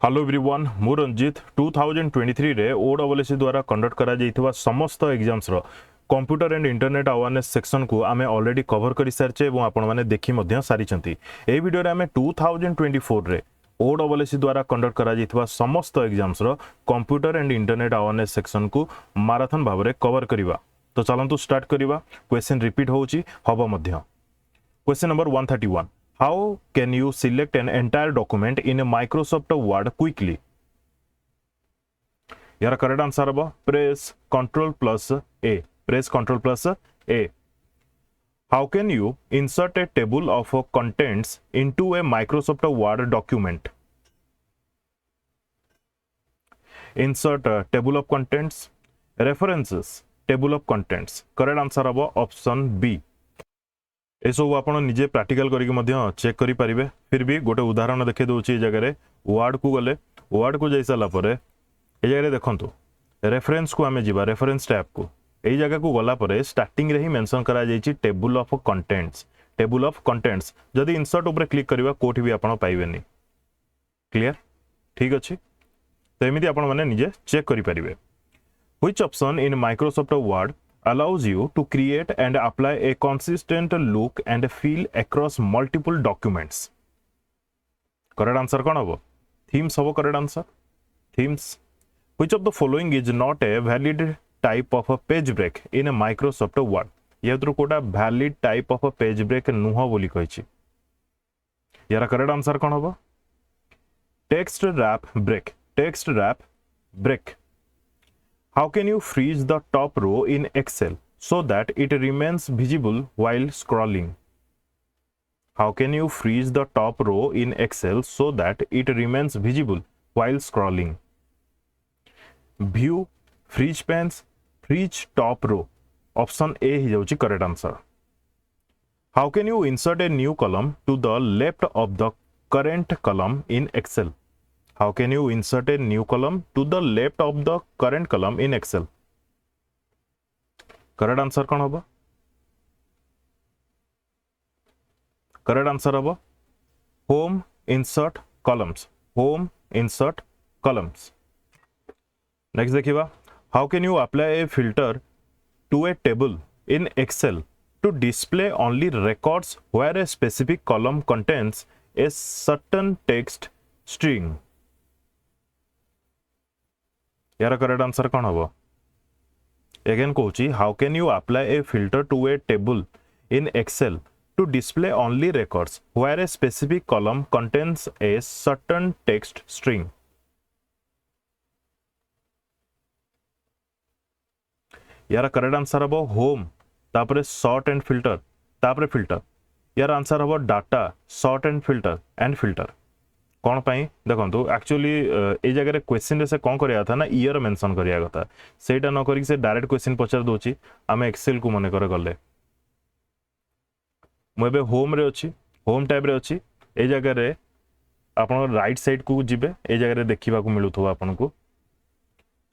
Hello everyone मु रंजीत 2023 रे ओडब्ल्यूएससी द्वारा कंडक्ट करा जाइथिबा समस्त एग्जाम्स रो computer and internet awareness section को आमे ऑलरेडी कवर करि सारचे एवं आपण माने देखि मध्य सारिचंती। ए वीडियो रे आमे 2024 रे ओडब्ल्यूएससी द्वारा कंडक्ट करा जाइथिबा समस्त एग्जाम्स रो computer and internet awareness section को मैराथन भाव रे कवर करिवा। तो चलंतु स्टार्ट करिवा। क्वेश्चन रिपीट होउची हबो मध्य। Question number 131. How can you select an entire document in a Microsoft Word quickly? यार करेक्ट आंसर अब press Ctrl plus A. Press Ctrl plus A. How can you insert a table of contents into a Microsoft Word document? Insert table of contents. References. Table of contents. Correct answer अब option B. ए सब आप निजे practical करके check करि परिबे। फिर भी गोटे उदाहरण देखे दूची जगह वर्ड को गले वर्ड को जाई साला परे ए जगह देखंतु रेफरेंस को आमे जीवा रेफरेंस टैब को ए जगह को गला परे स्टार्टिंग रे ही मेंशन करा जाईची table of contents. Table of contents जदी इंसर्ट ऊपर क्लिक करबा कोठी भी आपण पाइबेनी। क्लियर ठीक अछि। तो एमिति आपण माने निजे चेक करि परिबे। Which option in Microsoft Word allows you to create and apply a consistent look and feel across multiple documents? Correct answer कौन होबो? Themes होबो correct answer. Themes. Which of the following is not a valid type of a page break in a Microsoft Word? ये तो Kota valid type of a page break नुह बोली कहिछि। यार correct answer कौन होबो? Text wrap break. Text wrap break. How can you freeze the top row in Excel so that it remains visible while scrolling? How can you freeze the top row in Excel so that it remains visible while scrolling? View, freeze pans, freeze top row. Option A ही जाउची correct answer. How can you insert a new column to the left of the current column in Excel? How can you insert a new column to the left of the current column in Excel? Correct answer कौन होगा? Correct answer होगा home insert columns. Home insert columns. Next देखिए how can you apply a filter to a table in Excel to display only records where a specific column contains a certain text string? यार correct answer कौन होबो? Again कहूची how can you apply a filter to a table in Excel to display only records where a specific column contains a certain text string? यार correct answer होबो home तापरे sort and filter तापरे filter. यार answer होबो data sort and filter कौन पाई देखो actually ए जगह क्वेश्चन से कौन करिया था ना ईयर मेंशन करिया कथा सेटा न करी से डायरेक्ट क्वेश्चन पचार दोची आमे एक्सेल को मने करे गले मोबे होम रे अछि होम टैब रे अछि ए जगह रे आपण राइट साइड को जिबे ए जगह रे देखिबा को मिलुथो आपण को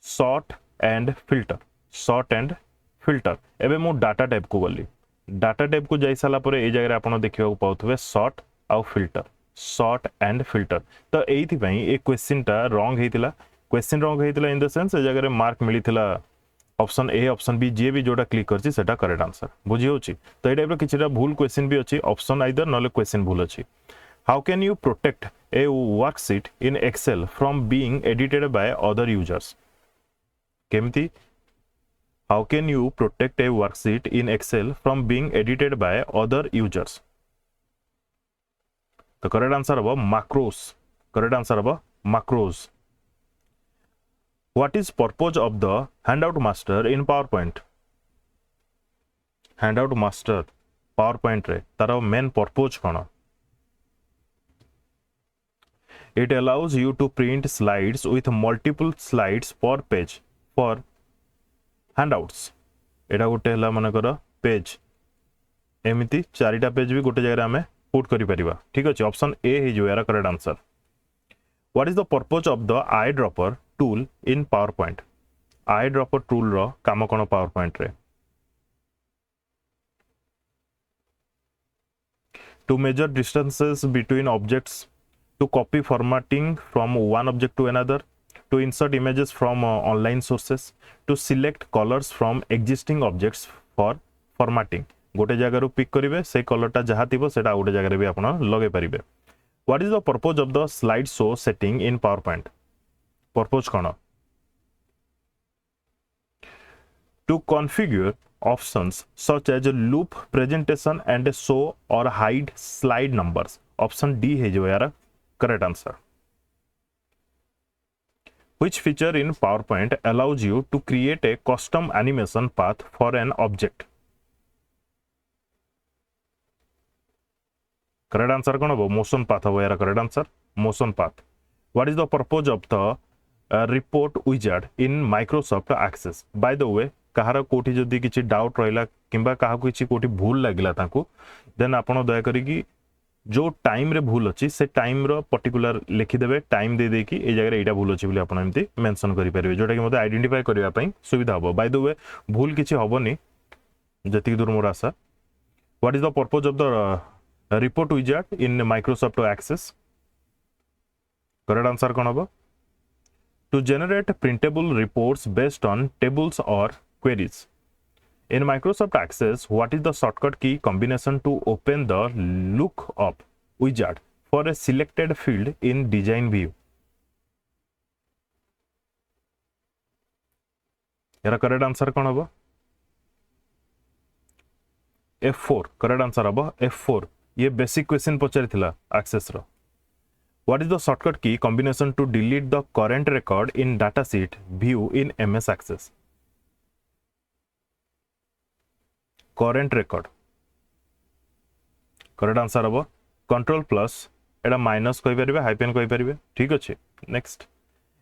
सॉर्ट एंड फिल्टर एबे मो डाटा टैब को गली डाटा टैब को जाई साला परे ए जगह रे आपण देखिबा को पाउथबे सॉर्ट आउ फिल्टर सॉर्ट एंड फिल्टर। तो एथि पई ए क्वेश्चन टा रॉन्ग हेतिला क्वेश्चन रॉन्ग हेतिला इन द सेंस ए जगह रे मार्क मिलिथिला ऑप्शन ए ऑप्शन बी जे भी जोटा क्लिक करछि सेटा करेक्ट आंसर बुझी होछि। तो ए टाइप रो किछटा भूल क्वेश्चन भी अछि ऑप्शन आइदर नले क्वेश्चन भूल अछि। How can you protect a worksheet in Excel from being edited by other users? केमती how can you protect a worksheet in Excel from being edited by other users? तो correct answer अब macros. Correct answer अब macros. What is purpose of the handout master in PowerPoint? handout master PowerPoint रे तार main purpose कौन? It allows you to print slides with multiple slides per page for handouts. एटा गोटे हला मन कर page एमिति चारिटा पेज भी गोटे जगह आमे पुट करि परिबा। ठीक अछि ऑप्शन ए हे जो यार correct answer. What is the purpose of the eye dropper tool in PowerPoint? Eye dropper tool रो काम कोन पावरपॉइंट रे? to measure distances between objects, to copy formatting from one object to another, to insert images from online sources, to select colors from existing objects for formatting. गोटे जगार pick करेंगे से कलरटा जहाँ थी से गोटे जगह भी आप लगे पारे. What is the purpose of the slide show setting in PowerPoint? Purpose कौन? To configure options such as loop presentation and show or hide slide numbers. Option D है जो यार correct answer. Which feature in PowerPoint allows you to create a custom animation path for an object? Correct answer कौन हो? Motion path हो यार correct answer. Motion path. What is the purpose of the report wizard in Microsoft Access? By the way, कहार कोठी जदि किछि doubt रहिला किंबा काहा किछि कोठी भूल लागिला ताकू देन आपण दया करी कि जो टाइम रे भूल अछि से टाइम रो पर्टिकुलर लिखि देबे टाइम दे दे कि ए जगह एटा भूल अछि बोली आपण एमती मेंशन करि परिबे जोटा कि मते आइडेंटिफाई करिवा पई सुविधा हो. बाय द वे भूल किछि होबनी जति दूर मोर आशा. What is the purpose of the report wizard in Microsoft Access? Correct answer कौन होबो? To generate printable reports based on tables or queries. In Microsoft Access, what is the shortcut key combination to open the lookup wizard for a selected field in design view? यार correct answer कौन होबो? F4 correct answer होबो F4. ये basic question पचारि थिला access रो. What is the shortcut key combination to delete the current record in datasheet view in MS Access? Current record. Correct answer होबो control plus एटा minus कहि परिबे hyphen कहि परिबे. ठीक अछि. नेक्स्ट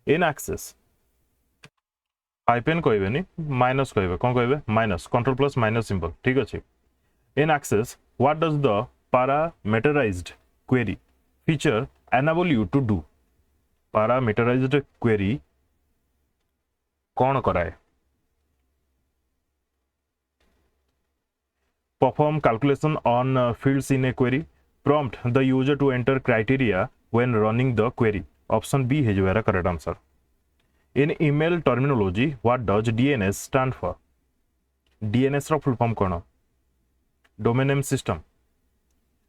इन एक्सेस हाइपेन कहबेनी माइनस कहबे कोन कहबे minus control plus minus symbol. ठीक अछि. In Access, what does the parameterized query feature enable you to do? Parameterized query कौन कराए? Perform calculation on fields in a query. Prompt the user to enter criteria when running the query. Option B है जो है correct answer. In email terminology, what does DNS stand for? DNS row full form कौन? Domain name system.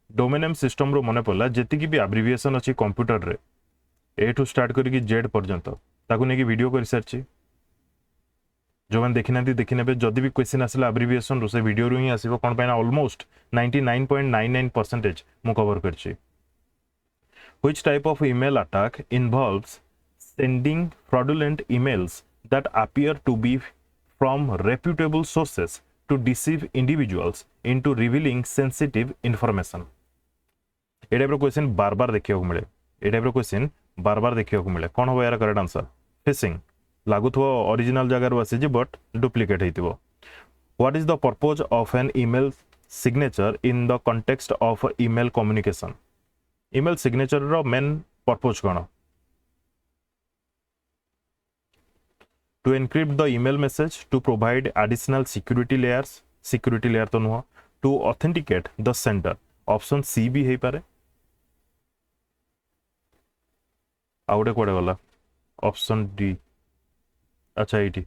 Domain name system रो मने पड़ला जेति की भी abbreviation अछि कंप्यूटर रे ए टू स्टार्ट करी जेड पर्यंत ताकू नेकी वीडियो कर सारछि. जो मैंने देखी नेबे जदि भी क्वेश्चन आसला एब्रिविएशन रो से वीडियो रो ही आसीबो कोन पैना ऑलमोस्ट 99.99% मु कवर करछि. Which type of email attack involves sending fraudulent emails that appear to be from reputable sources to deceive individuals into revealing sensitive information? A type row question बार बार देखियो मिले. ए type रो question बार बार देखियो मिले. कोन हो यार correct answer? Phishing लागुथो original जगह रो आसी जे बट डुप्लीकेट हेतिबो. What is the purpose of an email signature in the context of email communication? Email signature रो मेन पर्पस कोन? To encrypt the email message, to provide additional security layers, security layer तो नुह, to authenticate the sender. Option C भी हे पारे. आउटे कोडे वाला ऑप्शन डी. अच्छा एटी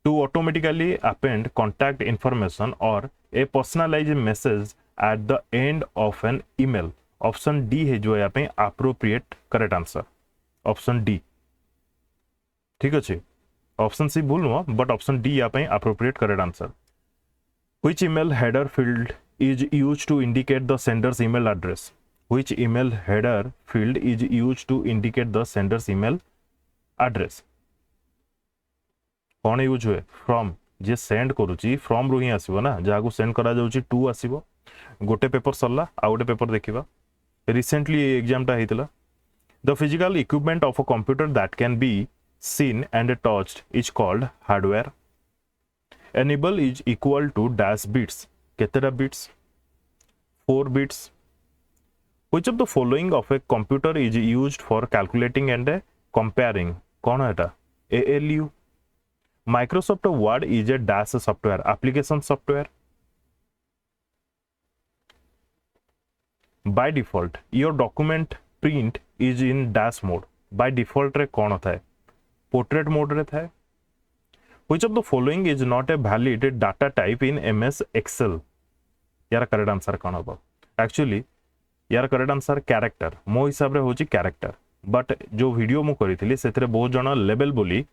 to automatically append contact information और a personalise message at the end of an email. Option D है जो यहाँ पे appropriate correct answer. Option D. ठीक अच्छे. ऑप्शन सी भूल नुह बट ऑप्शन डी यहाँ पे appropriate correct answer. Which email header field is used to indicate the sender's email address? Which email header field is used to indicate the sender's email address? कौन use हुए? From J send करूची from रो ही आसीबो ना जहा को send करा जाउची to आसीबो. गोटे paper सरला आ गोटे पेपर देखिबा. रिसेंटली एग्जाम ता हेतला. The physical equipment of a computer that can be seen and touched is called hardware. Enable is equal to dash bits. केतेटा bits? 4 bits. Which of the following of a computer is used for calculating and comparing? कौन है एटा? ALU. Microsoft Word is a dash software, application software. By default, your document print is in dash mode by default रे कौन थाए portrait mode रे थाए which of the following is not a valid data type in MS Excel यार correct answer कौन हम actually यार correct answer character मो हिसाब रे होची कैरेक्टर बट जो वीडियो मु करी से बहुत जन लेवल बोली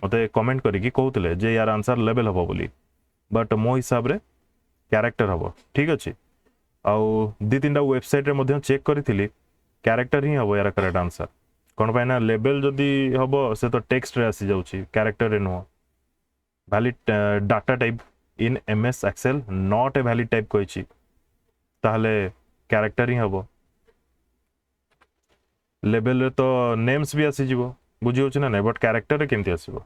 मते कमेंट करिकी कहूतले जे यार आंसर लेवल हबो बोली बट मो हिसाब रे कैरेक्टर हबो ठीक अछि आउ दी तीनटा वेबसाइट रे मध्य चेक करी कैरेक्टर ही हबो यार करेक्ट आंसर कोन पाइना लेवल जदी हबो से तो टेक्स्ट रे आसी जाउची कैरेक्टर रे no valid data type in MS Excel not a valid type कहिची ताहले कैरेक्टर ही हबो लेवल रे तो नेम्स भी आसी जिवो बुझी होची ना नै बट कैरेक्टर रे केमती आसीबो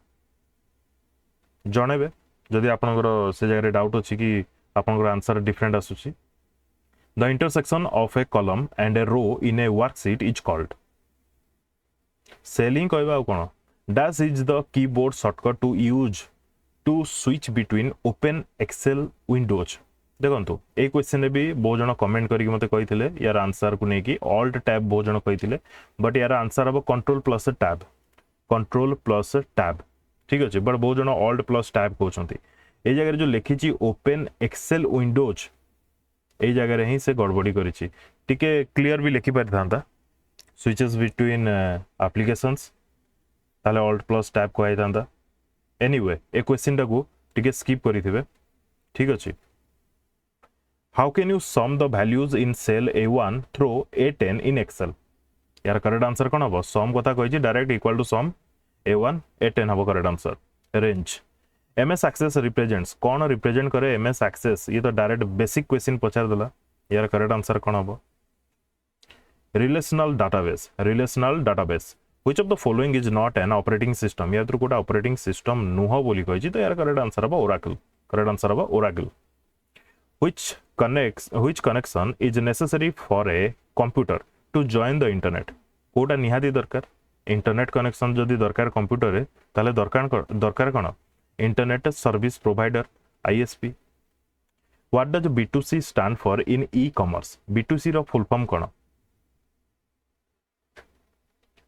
जणेबे जदि आपनकर से जगह डाउट अछि कि आपनकर आंसर डिफरेंट आसुची the intersection of a column and a row in a worksheet is called selling कहबा कोन dash is the keyboard shortcut to use to switch between open Excel windows देखो ये क्वेश्चन भी बहुत जन कमेंट करके मते कही यार आंसर को लेकिन ऑल्ट टैब बहुत जन कही बट यार आंसर हम कंट्रोल प्लस टैब ठीक अच्छे बट बहुत जन ऑल्ट प्लस टैब कहते ये जगह जो लिखी ओपन एक्सेल विंडोज ये जगह ही से गड़बड़ी करी क्लीयर भी लिखि पारि था स्विचेस बिटवीन एप्लिकेशंस ताले ऑल्ट प्लस टैब कही था एनीवे ए क्वेश्चन टाको टिके स्किप करिथिबे ठीक अछि how can you sum the values in cell A1 through A10 in Excel यार करेक्ट आंसर कोन हबो सम कथा कहिछि direct equal to sum A1 A10 हबो correct answer range MS Access represents कौन रिप्रेजेंट करे एमएस एक्सेस ये तो डायरेक्ट बेसिक क्वेश्चन पचार देला यार करेक्ट आंसर कोन हबो relational database which of the following is not an operating system या तो कोटा ऑपरेटिंग सिस्टम नुह बोली कहिछि तो यार करेक्ट आंसर हबो ओरेकल करेक्ट आंसर हबो Oracle which connection is necessary for a computer to join the internet कोटा निहाती दरकार इंटरनेट कनेक्शन जदि दरकार कंप्यूटर रे ताले दरकार कोन internet service provider ISP what does B2C stand for in e commerce B2C रो फुल फॉर्म कोन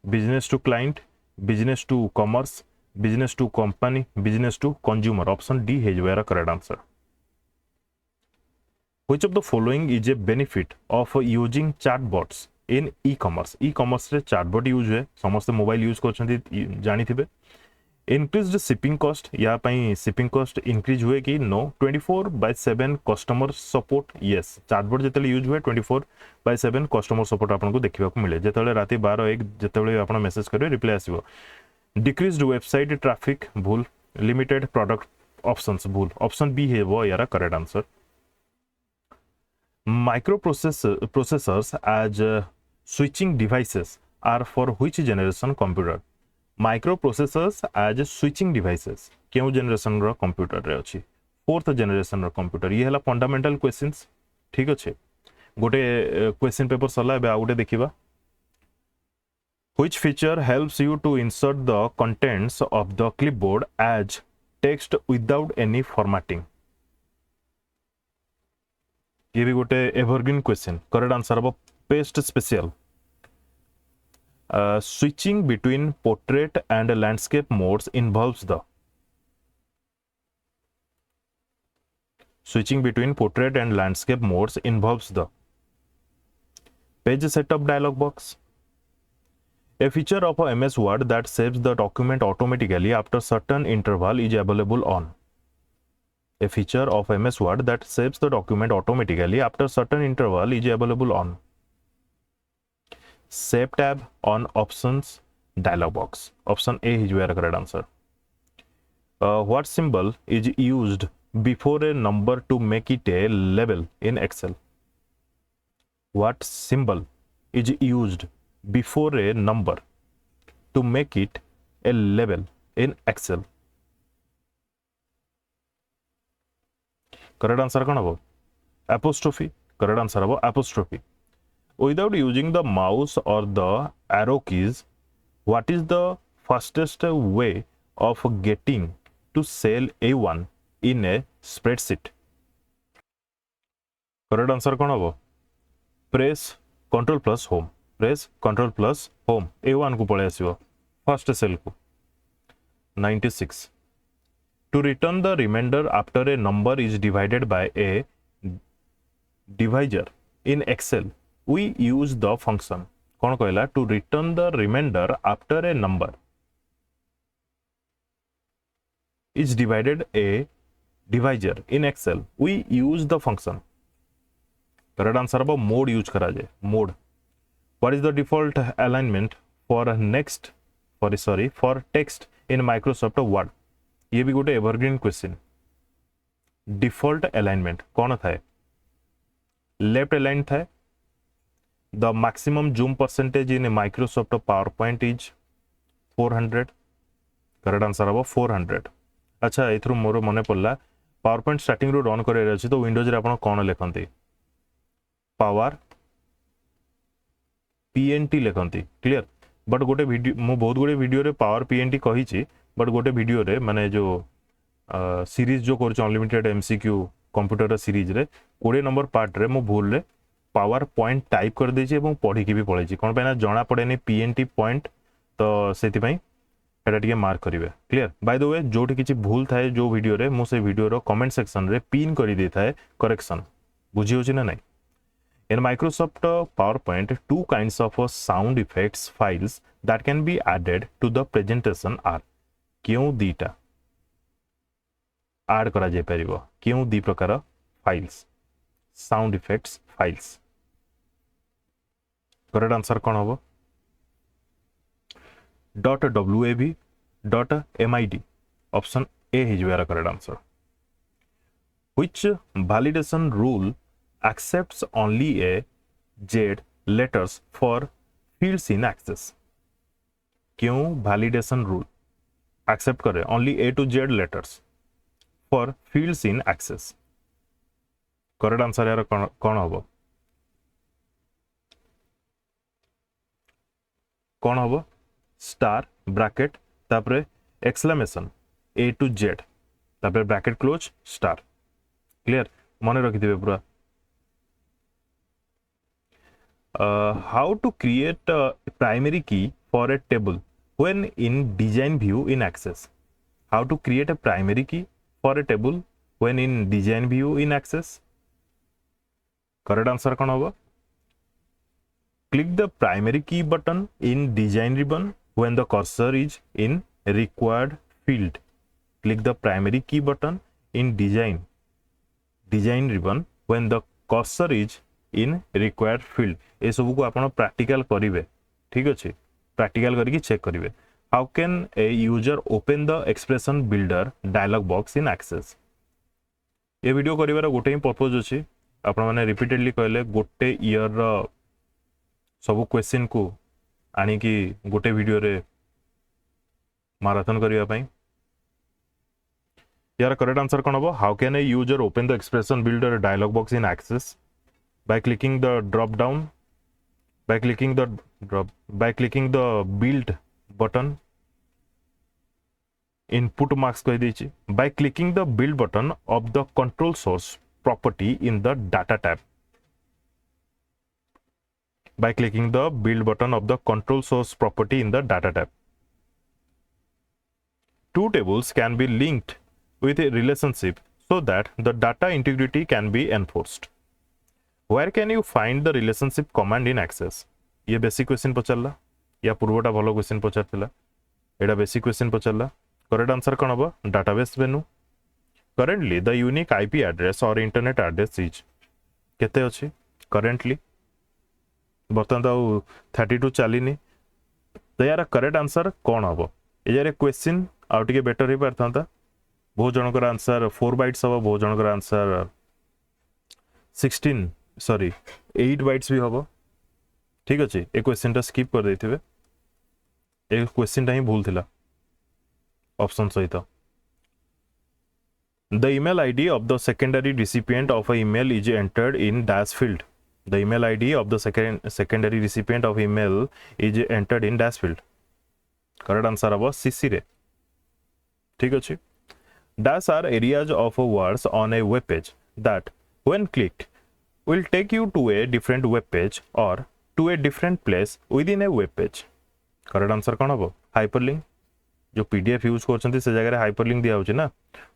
business to client business to commerce business to company business to consumer option D है जो correct answer Which of the following is a benefit of using chatbots in e-commerce? E-commerce रे chatbot use है समस्त mobile use करछन्ती जानि थिबे increased shipping cost या पई shipping cost increase हुए कि no 24/7 customer support yes chatbot जेतले यूज हुए 24/7 customer support आपन को देखिबा को मिले जेतले राती 12:01 जेतले आपन मेसेज करिवे रिप्लाई आसीबो decreased website traffic भूल limited product options भूल ऑप्शन बी है वो यार correct answer Microprocessors as switching devices are for which generation computer? Microprocessors as switching devices क्यों generation रो computer रे अछि फोर्थ generation रो computer ये हला fundamental questions ठीक अछि गोटे question paper सला एबे आउटे देखिबा Which feature helps you to insert the contents of the clipboard as text without any formatting? ये भी गोटे एवरग्रीन क्वेश्चन करेक्ट आंसर हम paste special switching between portrait and landscape modes involves the switching between portrait and landscape modes involves the page setup dialog box a feature of a MS Word that saves the document automatically after certain interval is available on A feature of MS Word that saves the document automatically after certain interval is available on Save tab on Options dialog box. Option A is your correct answer. What symbol is used before a number to make it a label in Excel? What symbol is used before a number to make it a label in Excel? Correct answer कौन हबो apostrophe correct answer हबो apostrophe without using the mouse or the arrow keys what is the fastest way of getting to cell A1 in a spreadsheet correct answer कौन हबो press control plus home press control plus home A1 को पळे आसीबो first cell को 96 to return the reminder after a number is divided by a divisor in Excel we use the function कौन कहला to return the reminder after a number is divided a divisor in excel we use the function correct answer अब mode use करा जाए mode what is the default alignment for next for text in microsoft word ये भी गोटे evergreen question default alignment कौन थाए left align थाए the maximum zoom percentage in microsoft powerpoint is 400 correct answer अब 400 अच्छा एथरु मोर मने पड़ला पावर पॉइंट स्टार्टिंग रो रन करे अछि तो विंडोज रे आपण कोन लेखंती पावर पीएनटी लेखंती क्लियर बट गोटे वीडियो मो बहुत गोटे वीडियो रे पावर पीएनटी कहि छि बट गोटे वीडियो रे माने जो सीरीज जो करछ अनलिमिटेड एमसीक्यू कंप्यूटर सीरीज रे 20 नंबर पार्ट रे मो भूल रे पावर पॉइंट टाइप कर देछि एवं पढी के भी पळै छि कोन पैना जणा पड़ेनी पीएनटी पॉइंट तो सेति पई एटा टिके मार्क करिवे क्लियर बाय द वे जोठी किछि भूल थाए जो वीडियो रे मो से वीडियो रो कमेंट सेक्शन रे पिन करि दे थाए करेक्शन बुझी होछि ना नहीं in Microsoft PowerPoint two kinds of sound effects files that can be added to the presentation are क्यों दीटा ऐड करा जाय परिबो क्यों दी प्रकार files sound effects files correct answer कोन होबो .wav .mid option A is your correct answer which validation rule accepts only a z letters for fields in access क्यों validation rule accept करे only a to z letters for fields in access correct answer यार कौन होबो कौन होबो star bracket तापरे exclamation A to Z तापरे bracket close star clear मने रखि दिबे पूरा how to create primary key for a table when in design view in Access how to create a primary key for a table when in design view in Access correct answer कोन होबो click the primary key button in design ribbon when the cursor is in required field click the primary key button in design ribbon when the cursor is in required field ए सब को आपण practical करिवे ठीक अछि practical करके check करिवे how can a user open the expression builder dialog box in access ये video करिवार गोटे ही पर्पस अछि आपण माने रिपीटेडली कहले गोटे ईयर सब क्वेश्चन को आनी की गोटे वीडियो रे मैराथन करिया पई यार करेक्ट आंसर कोन हो how can a user open the expression builder dialog box in access by clicking the drop down by clicking the build button input marks कह देछि by clicking the build button of the control source property in the data tab by clicking the build button of the control source property in the data tab two tables can be linked with a relationship so that the data integrity can be enforced where can you find the relationship command in access ये basic question पचरला या पूर्वटा भलो question पचरतिला एडा basic question पचरला correct answer कोन हो database menu currently the unique IP address or internet address is केते अछि currently बर्तन तो 32 चलिनी तो यार करेक्ट आंसर कोन हो ए यार क्वेश्चन आउ टिके बेटर हे परथांता बहुत जनकर आंसर 4 बाइट्स हो बहुत जनकर आंसर 8 बाइट्स भी हम ठीक अच्छे ए क्वेश्चन टा स्किप कर देथिबे ए क्वेश्चन टा ही भूल थिला ऑप्शन सहित the email ID of the secondary recipient of a email is entered in dash field the email ID of the secondary recipient of email is entered in dash field correct answer अब CC रे ठीक अच्छे dash are areas of words on a web page that when clicked will take you to a different web page or to a different place within a web page correct answer कौन हम hyperlink जो PDF use करछंती से जगह hyperlink दिया होची ना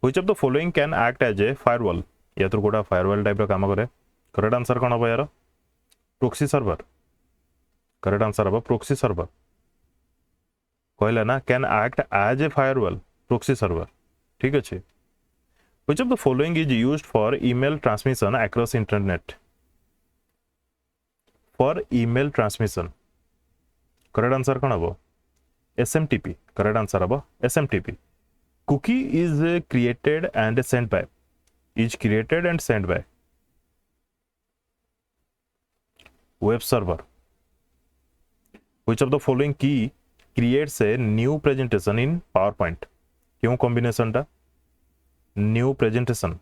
which of the following can act as a firewall या तो गोटा फायरवॉल टाइप रो काम करे करेक्ट आंसर कौन हम यार प्रोक्सी सर्वर करेक्ट आंसर हम प्रोक्सी सर्वर कहला ना can act as a firewall proxy server ठीक अछि which of the following is used for email transmission across internet for email transmission correct answer कौन हम SMTP correct answer aba SMTP cookie is created and sent by web server which of the following key creates a new presentation in PowerPoint क्यों combination टा new presentation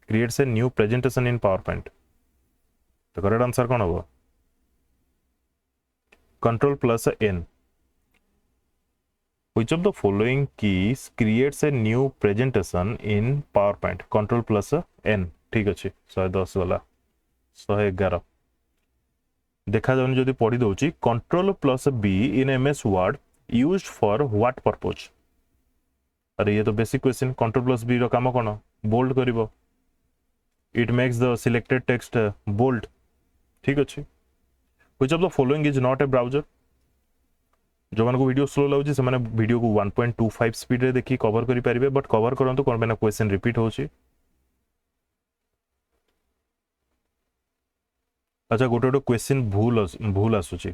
creates a new presentation in PowerPoint तो correct answer कौन होगा control plus n which of the following keys creates a new presentation in PowerPoint control plus n ठीक अच्छे 110 वाला 111 देखा जाउनी जदि पढ़ी दउची control plus b in MS Word used for what purpose अरे ये तो basic question control plus b रो काम कोन bold करिवो it makes the selected text bold ठीक अच्छे which of the following is not a browser जो मानको वीडियो स्लो लाउची से माने वीडियो को 1.25 स्पीड रे देखि कवर करि परिबे बट कवर करंतु कोन बेना क्वेश्चन रिपीट होची अच्छा गोटे क्वेश्चन भूल आसुची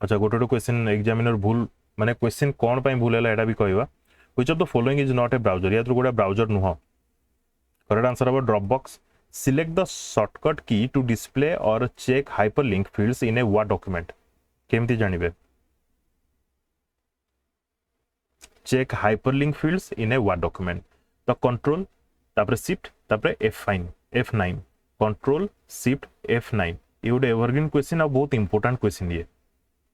अच्छा गोटे क्वेश्चन एग्जामिनर भूल माने क्वेश्चन कोन पई भूल हला एटा भी कहबा which of the following is not a browser या तो गोटा ब्राउजर नुह करेक्ट आंसर अब Dropbox select the shortcut key to display और check hyperlink fields in a Word document केमती जानिबे check hyperlink fields in a Word document तो control तापर शिफ्ट तापर F9 कंट्रोल शिफ्ट F9 ये गोटे एवरग्रीन क्वेश्चन आ बहुत इंपोर्टेंट क्वेश्चन ये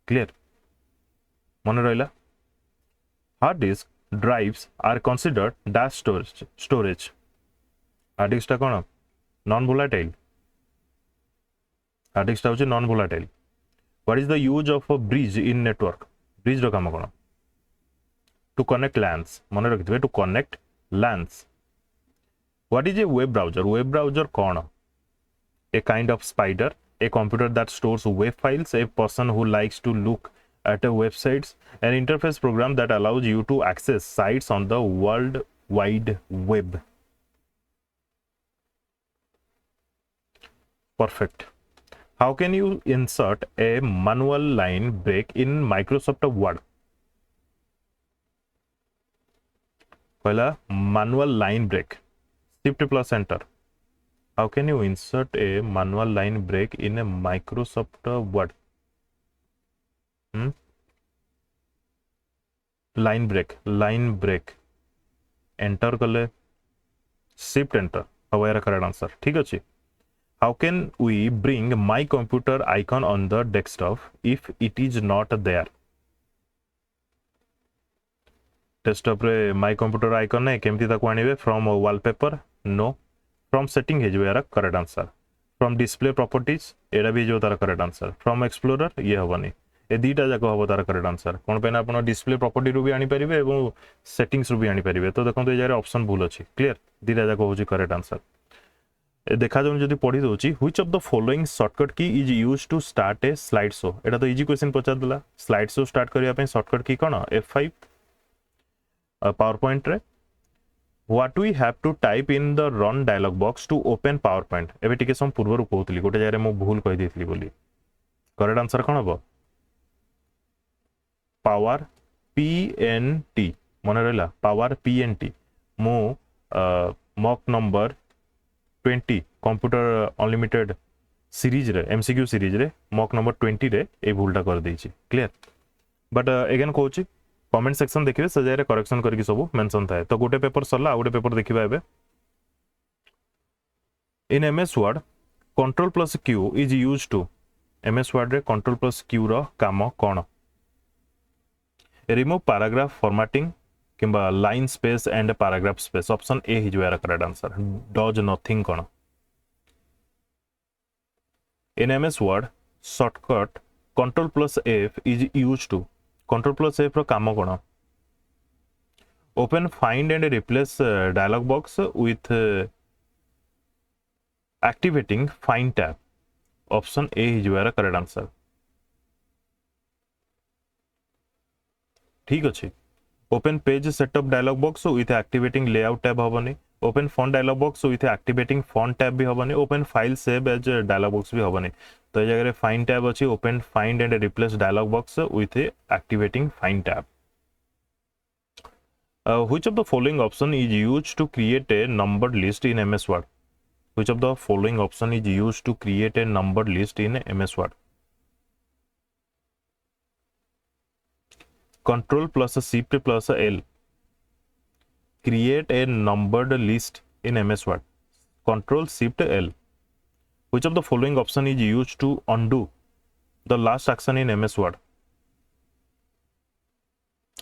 क्लियर मन रहिला hard disk drives are considered dash storage hard disk टा कोन नॉन वोलेटाइल हार्ड डिस्क टा होची non volatile what is the use of a bridge in network bridge रो काम कोन to connect LANs मन रखिथिबे to connect LANs what is a web browser cone a kind of spider a computer that stores web files a person who likes to look at a websites an interface program that allows you to access sites on the world wide web perfect how can you insert a manual line break in Microsoft Word पहला manual line break shift plus enter how can you insert a manual line break in a Microsoft Word line break enter कले shift enter अब यार correct answer ठीक अछि how can we bring my computer icon on the desktop if it is not there desktop रे my computer icon नै केमती ताको आनिबे from wallpaper no from setting हे जो यार correct answer from display properties एडा भी जो तार करेक्ट आंसर फ्रॉम एक्सप्लोरर ये हबनी ए दीटा जाको हबो तार करेक्ट आंसर कोन पेना आपण डिस्प्ले प्रॉपर्टी रु भी आनी परिबे एवं सेटिंग्स रु भी आनी परिबे तो देखंतु ए जारे ऑप्शन भूल अछि क्लियर दीटा जाको होची करेक्ट आंसर ए देखा जाउन जदी पढी दोची which of the following shortcut key is used to start a slide show एटा तो इजी क्वेश्चन पचार दिला स्लाइड शो स्टार्ट करिया पे शॉर्टकट की कोन F5 PowerPoint रे what we have to type in the run dialog box to open PowerPoint एबे टिके सम पूर्व रु कहतली गोटे जारे मो भूल कहि देथली बोली करेक्ट आंसर कोन हबो पावर PNT मन रहला पावर PNT मो mock number 20 computer unlimited series रे MCQ सीरीज रे मॉक नंबर 20 रे ए भूलटा कर देछि क्लियर बट अगेन कहूची कमेंट सेक्शन देखिए सजाय रे करेक्शन करके सब मेंशन थाए तो गोटे पेपर सरला आ गोटे पेपर देखिबा एबे in MS Word control plus Q is used to MS Word रे कंट्रोल प्लस Q रो काम कोन रिमूव पैराग्राफ फॉर्मेटिंग किंबा line space and paragraph space option A हिजो यार करेक्ट आंसर डज नथिंग कोन in MS Word shortcut Control plus F is used to Control plus F रो काम कोना open find and replace dialog box with activating find tab. Option A is your correct answer. ठीक अच्छे. Open page setup dialog box with activating layout tab हबनी. Open font dialog box with activating font tab भी हबनी. Open file save as dialog box भी हबनी. तो ये जगह find tab अच्छी. Open find and replace dialog box with activating find tab. Which of the following option is used to create a numbered list in MS Word? Which of the following option is used to create a numbered list in MS Word? Control plus Shift plus L. Create a numbered list in MS Word. Control Shift L. Which of the following option is used to undo the last action in MS Word?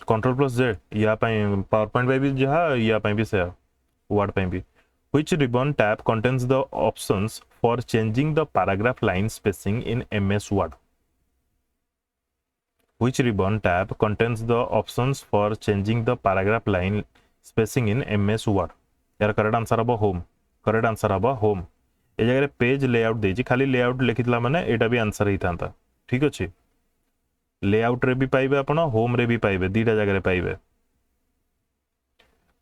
Control plus Z. या PowerPoint पे भी जहाँ या भी से Word पे भी. Which ribbon tab contains the options for changing the paragraph line spacing in MS Word? Which ribbon tab contains the options for changing the paragraph line spacing in MS Word? यार correct answer अब home. Correct answer अब home. ये जगह page layout देजी खाली layout लिखितला माने एटा भी answer ही थांता. ठीक अछि. लेआउट रे भी पाइबे आपण होम रे भी पाइबे दीटा जगह रे पाइबे.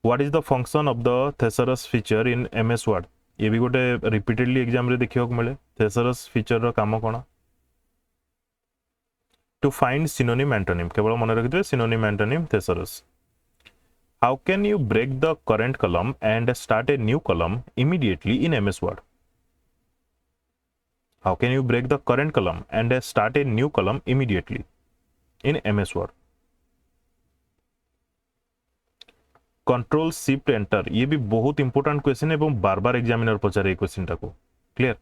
What is the function of the thesaurus feature in MS Word? ये भी गोटे रिपीटेडली एग्जाम रे देखियो को मिले. thesaurus feature रो काम कोना? To find synonym antonym. केवल मन रखिथे synonym antonym thesaurus. How can you break the current column and start a new column immediately in MS Word? How can you break the current column and start a new column immediately in MS Word? Control Shift Enter. ये भी बहुत important question है एवं बार-बार examiner पचारे question टाको. Clear?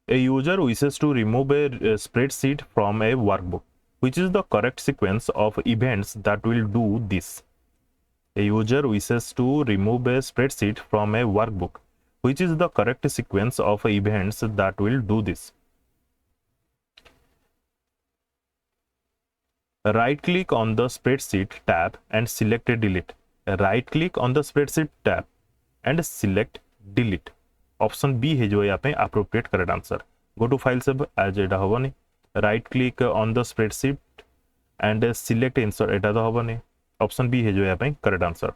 A user wishes to remove a spreadsheet from a workbook. Which is the correct sequence of events that will do this? A user wishes to remove a spreadsheet from a workbook. Which is the correct sequence of events that will do this? Right click on the spreadsheet tab and select delete. Right click on the spreadsheet tab and select delete. Option B है जो यहाँ पे appropriate correct answer. Go to file save as Etah होबनी. Right click on the spreadsheet and select insert एटा तो होबनी. Option B है जो यहाँ पे correct answer.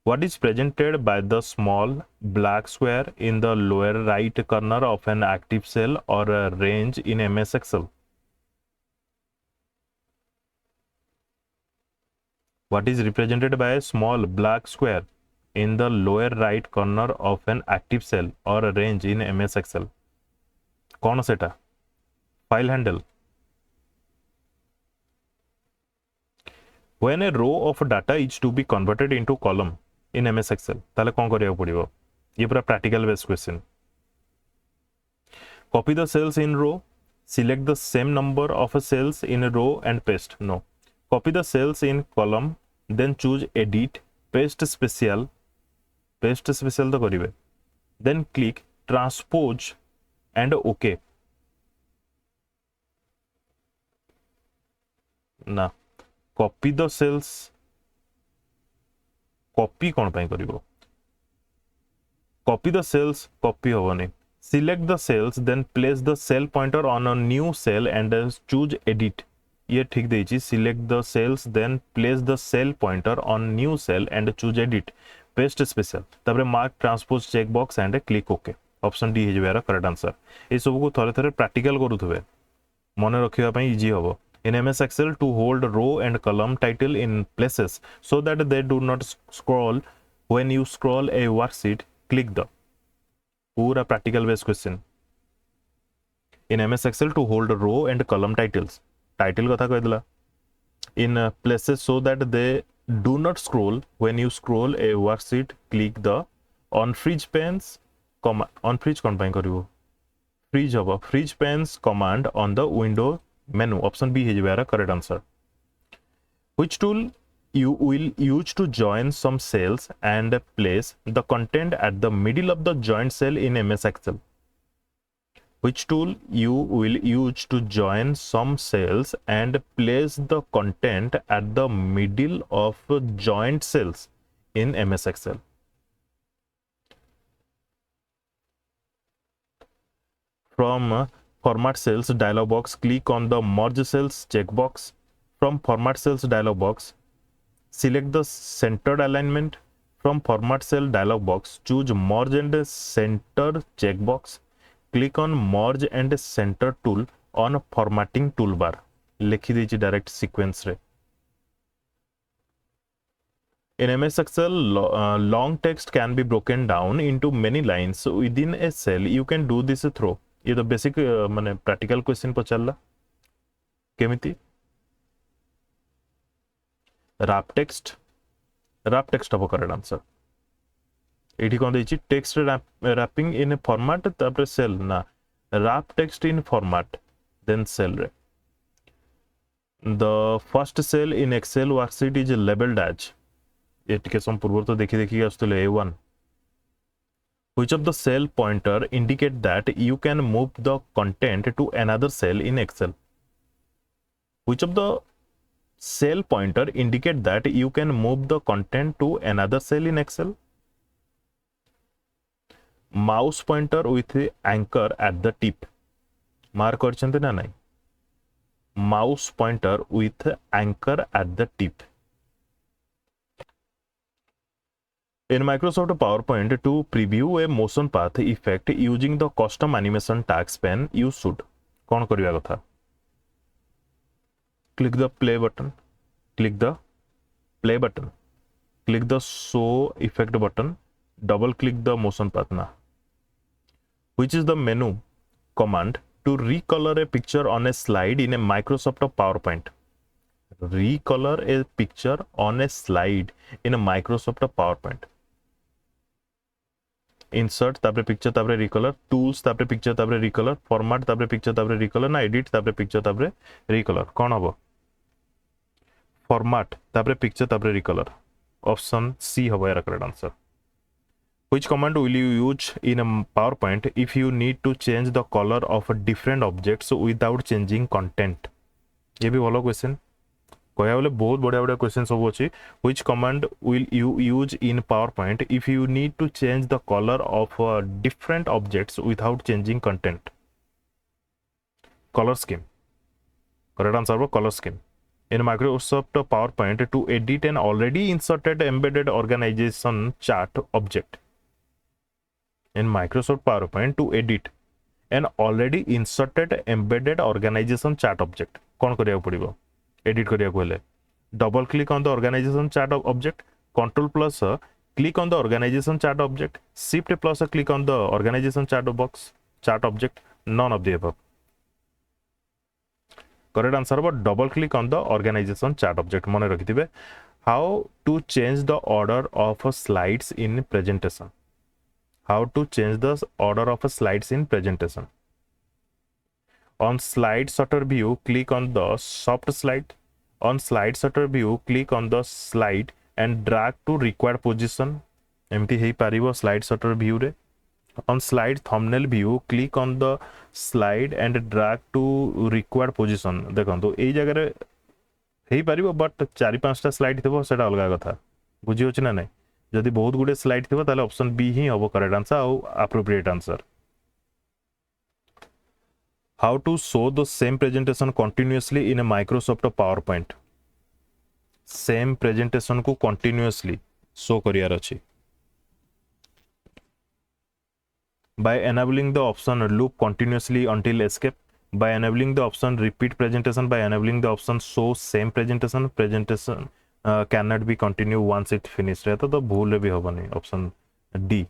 What is presented by the small black square in the lower right corner of an active cell or a range in MS Excel? What is represented by a small black square in the lower right corner of an active cell or a range in MS Excel? कौन सेटा? File handle. When a row of data is to be converted into column in MS Excel, ताले कौन करिया पड़िबो? ये पूरा practical based question. Copy the cells in row. Select the same number of cells in a row and paste. No. Copy the cells in column, then choose edit, paste special तो करिवे. Then click transpose and OK. ना copy the cells, copy कौन पाई करिवो? Copy the cells, copy होवनी. Select the cells, then place the cell pointer on a new cell and choose edit. ये ठीक देइछि. Select the cells, then place the cell pointer on new cell and choose edit. Paste special. तापरे mark transpose check box and click OK. Option D है जो यार correct answer. ए सब को थोड़े थोड़े practical करूथबे. मने रखिया पई इजी हबो. In MS Excel, to hold row and column title in places so that they do not scroll when you scroll a worksheet, click the. पूरा practical based question. In MS Excel, to hold row and column titles. Title कथा कह दिला. In places so that they do not scroll when you scroll a worksheet, click the. On freeze panes, on freeze कौन पाई करिवो? Freeze हबो. Freeze panes command on the window menu. Option B है जो यार correct answer. Which tool you will use to join some cells and place the content at the middle of the joint cell in MS Excel? which tool you will use to join some cells and place the content at the middle of joint cells in MS Excel? From Format Cells dialog box, click on the Merge Cells checkbox. From Format Cells dialog box, select the centered alignment. From Format Cell dialog box, choose Merge and Center checkbox. Click on Merge and Center tool on Formatting toolbar. लिखी दीजिए direct sequence रे. In MS Excel, long text can be broken down into many lines within a cell. You can do this through. ये तो basic माने practical question पचारला केमिति wrap text हम correct answer. एठी कोन देछि टेक्स्ट रैपिंग इन फॉर्मेट तापर सेल ना wrap text in format then cell रे. The first cell in Excel worksheet is labeled as एटिके सम पूर्व तो देखि आस्तले A1. Which of the cell pointer indicate that you can move the content to another cell in Excel? Which of the cell pointer indicate that you can move the content to another cell in Excel? Mouse pointer with anchor at the tip. Mark करछन्ते ना नहीं. Mouse pointer with anchor at the tip. In Microsoft PowerPoint, to preview a motion path effect using the custom animation tags pane, you should कौन करिया कथा. Click the play button, click the play button, click the show effect button, double click the motion path na. Which is the menu command to recolor a picture on a slide in a Microsoft PowerPoint? Recolor a picture on a slide in a Microsoft PowerPoint. Insert तापरे picture तापरे रिकलर, tools तापरे picture तापरे रिकलर, format तापरे picture तापरे रिकलर ना edit तापरे picture तापरे रिकलर कौन हबो. फॉर्मेट तापरे पिक्चर तापरे रिकलर. ऑप्शन सी हबो यार correct answer. Which command will you use in a PowerPoint if you need to change the color of different objects without changing content? ये भी भलो क्वेश्चन कहया बोले बहुत बढ़िया बढ़िया क्वेश्चन सब अछि. Which command will you use in PowerPoint if you need to change the color of different objects without changing content? Color scheme. Correct answer was color scheme. In Microsoft PowerPoint, to edit an already inserted embedded organization chart object. In Microsoft PowerPoint, to edit an already inserted embedded organization chart object कौन करिया पड़िबो. Edit करिया कोले double click on the organization chart object, control plus click on the organization chart object, shift plus click on the organization chart box chart object. None of the above. Correct answer वो double click on the organization chart object. मन रखिथिबे. How to change the order of slides in presentation. How to change the order of slides in presentation. On slide sorter view, click on the soft slide. On slide sorter view, click on the slide and drag to required position. एमती हेई पारिबो slide sorter view रे. On slide thumbnail view, click on the slide and drag to required position. देखंतु एई जगह रे हेई पारिबो but 4-5टा slide थिबो सेटा अलगा कथा. बुझि होछि ना नै. जदि बहुत गुडे स्लाइड थिबो ताले ऑप्शन बी ही हबो करेक्ट आंसर और appropriate answer. How to show the same presentation continuously in a Microsoft PowerPoint. Same presentation को कंटिन्यूअसली शो करियार अछि. By enabling the option loop continuously until escape. By enabling the option repeat presentation. By enabling the option show same presentation. Presentation cannot be continue once it finished. रहता तो भूल भी होगा option D.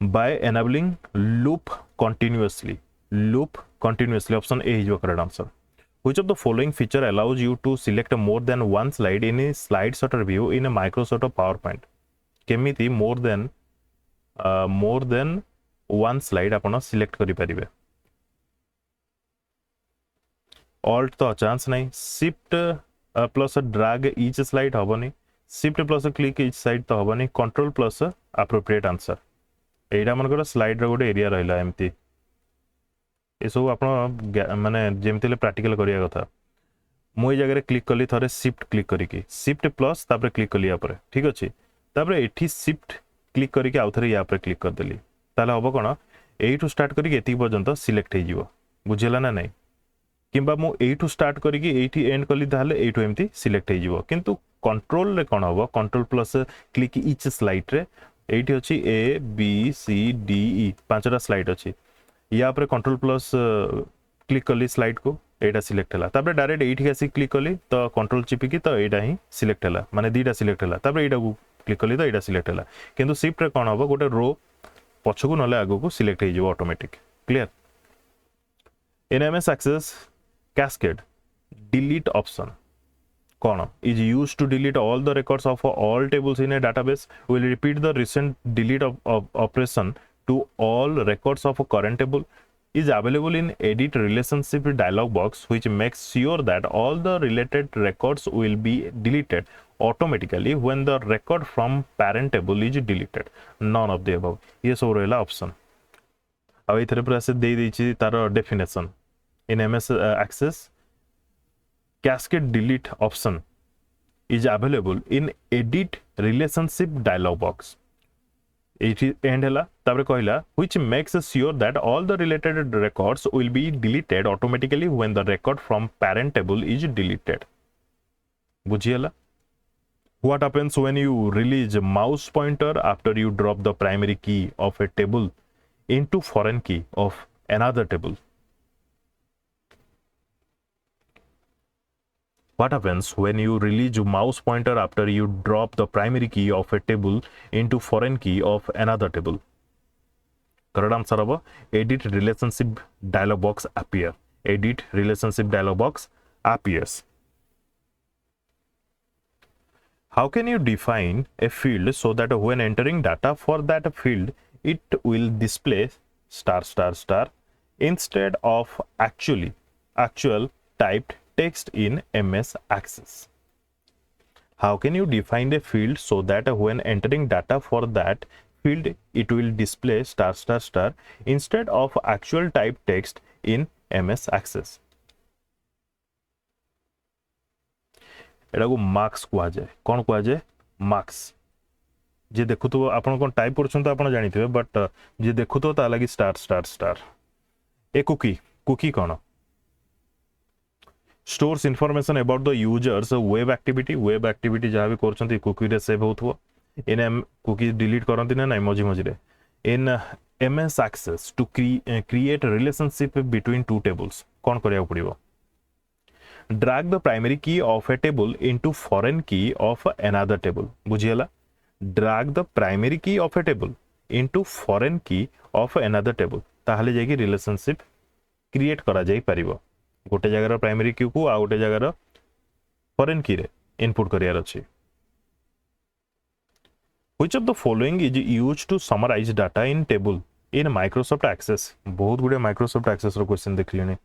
By enabling loop continuously. Loop continuously option A is your correct answer. Which of the following feature allows you to select more than one slide in a slide sorter view in a Microsoft PowerPoint? केमिति more than one slide आपण select करि परिबे. Alt तो chance नहीं. Shift plus drag each slide हबनी. Shift plus click each side तो हबनी. Control plus appropriate answer. एटा मनकर slide रो गोटे area रहिला एमती ए सब आपण माने जेमतिले प्रैक्टिकल करिया कथा मु ए जगह क्लिक कली थरे शिफ्ट क्लिक करिके शिफ्ट प्लस तापर क्लिक कली या पर ठीक अछि तापर एठी शिफ्ट क्लिक करिके आउ थरे या पर क्लिक कर देली ताले हबो कोन एठू स्टार्ट करिके एति पर्यंत सिलेक्ट हे जिवो बुझिला ना नै किंबा मु एठू स्टार्ट करिके एठी एंड कली ताले एठू एमती सिलेक्ट हे जिवो किंतु कंट्रोल रे कोन हबो control plus click each slide रे एठी अछि A B C D E पांचटा स्लाइड अछि या पर कंट्रोल प्लस क्लिक कली स्लाइड को एटा सिलेक्ट हला तापर डायरेक्ट एठी आसी क्लिक कली तो कंट्रोल चिपिकी तो एटा ही सिलेक्ट हला माने दीटा सिलेक्ट हला तापर एटा को क्लिक कली तो एटा सिलेक्ट हला किंतु शिफ्ट रे कोन हबो गोटे रो पछकु नले आगो को सिलेक्ट हे जिवो automatic clear in MS Access cascade delete option कोन is used to delete all the records of all tables in a database will repeat the recent delete of operation to all records of a current table is available in edit relationship dialog box which makes sure that all the related records will be deleted automatically when the record from parent table is deleted none of the above ये सब रहला option अब इथरे पर से दे देछि तार definition in MS Access cascade delete option is available in edit relationship dialog box it end hela tabre कहला which makes sure that all the related records will be deleted automatically when the record from parent table is deleted बुझियला what happens when you release mouse pointer after you drop the primary key of a table into foreign key of another table What happens when you release your mouse pointer after you drop the primary key of a table into foreign key of another table? Correct answer of edit relationship dialog box appear. Edit relationship dialog box appears. How can you define a field so that when entering data for that field, it will display star star star instead of actual typed text in MS Access. How can you define a field so that when entering data for that field it will display star star star instead of actual type text in MS Access? एटा को marks कुआ जाए कोन कुआ जाए marks जे देखुतो आपण कोन type करछन तो आपण जानिथिबे but जे देखुतो ता लागि स्टार स्टार स्टार ए कुकी कोन stores information about the users web activity जहाँ भी करछंती कुकी रे सेव होथो इन कुकी डिलीट करंती ना नाही मझी मझी रे इन MS access to create relationship between two tables कोन करिया पड़िबो drag the primary key of a table into foreign key of another table बुझियला drag the primary key of a table into foreign key of another table ताहले जे कि relationship create करा जाई परिबो गोटे जगार primary की को आ गोटे जगार फॉरेन की रे इनपुट करियार अछि which of the following is used to summarize data in table in Microsoft Access बहुत गुडे Microsoft Access रो क्वेश्चन देखलिने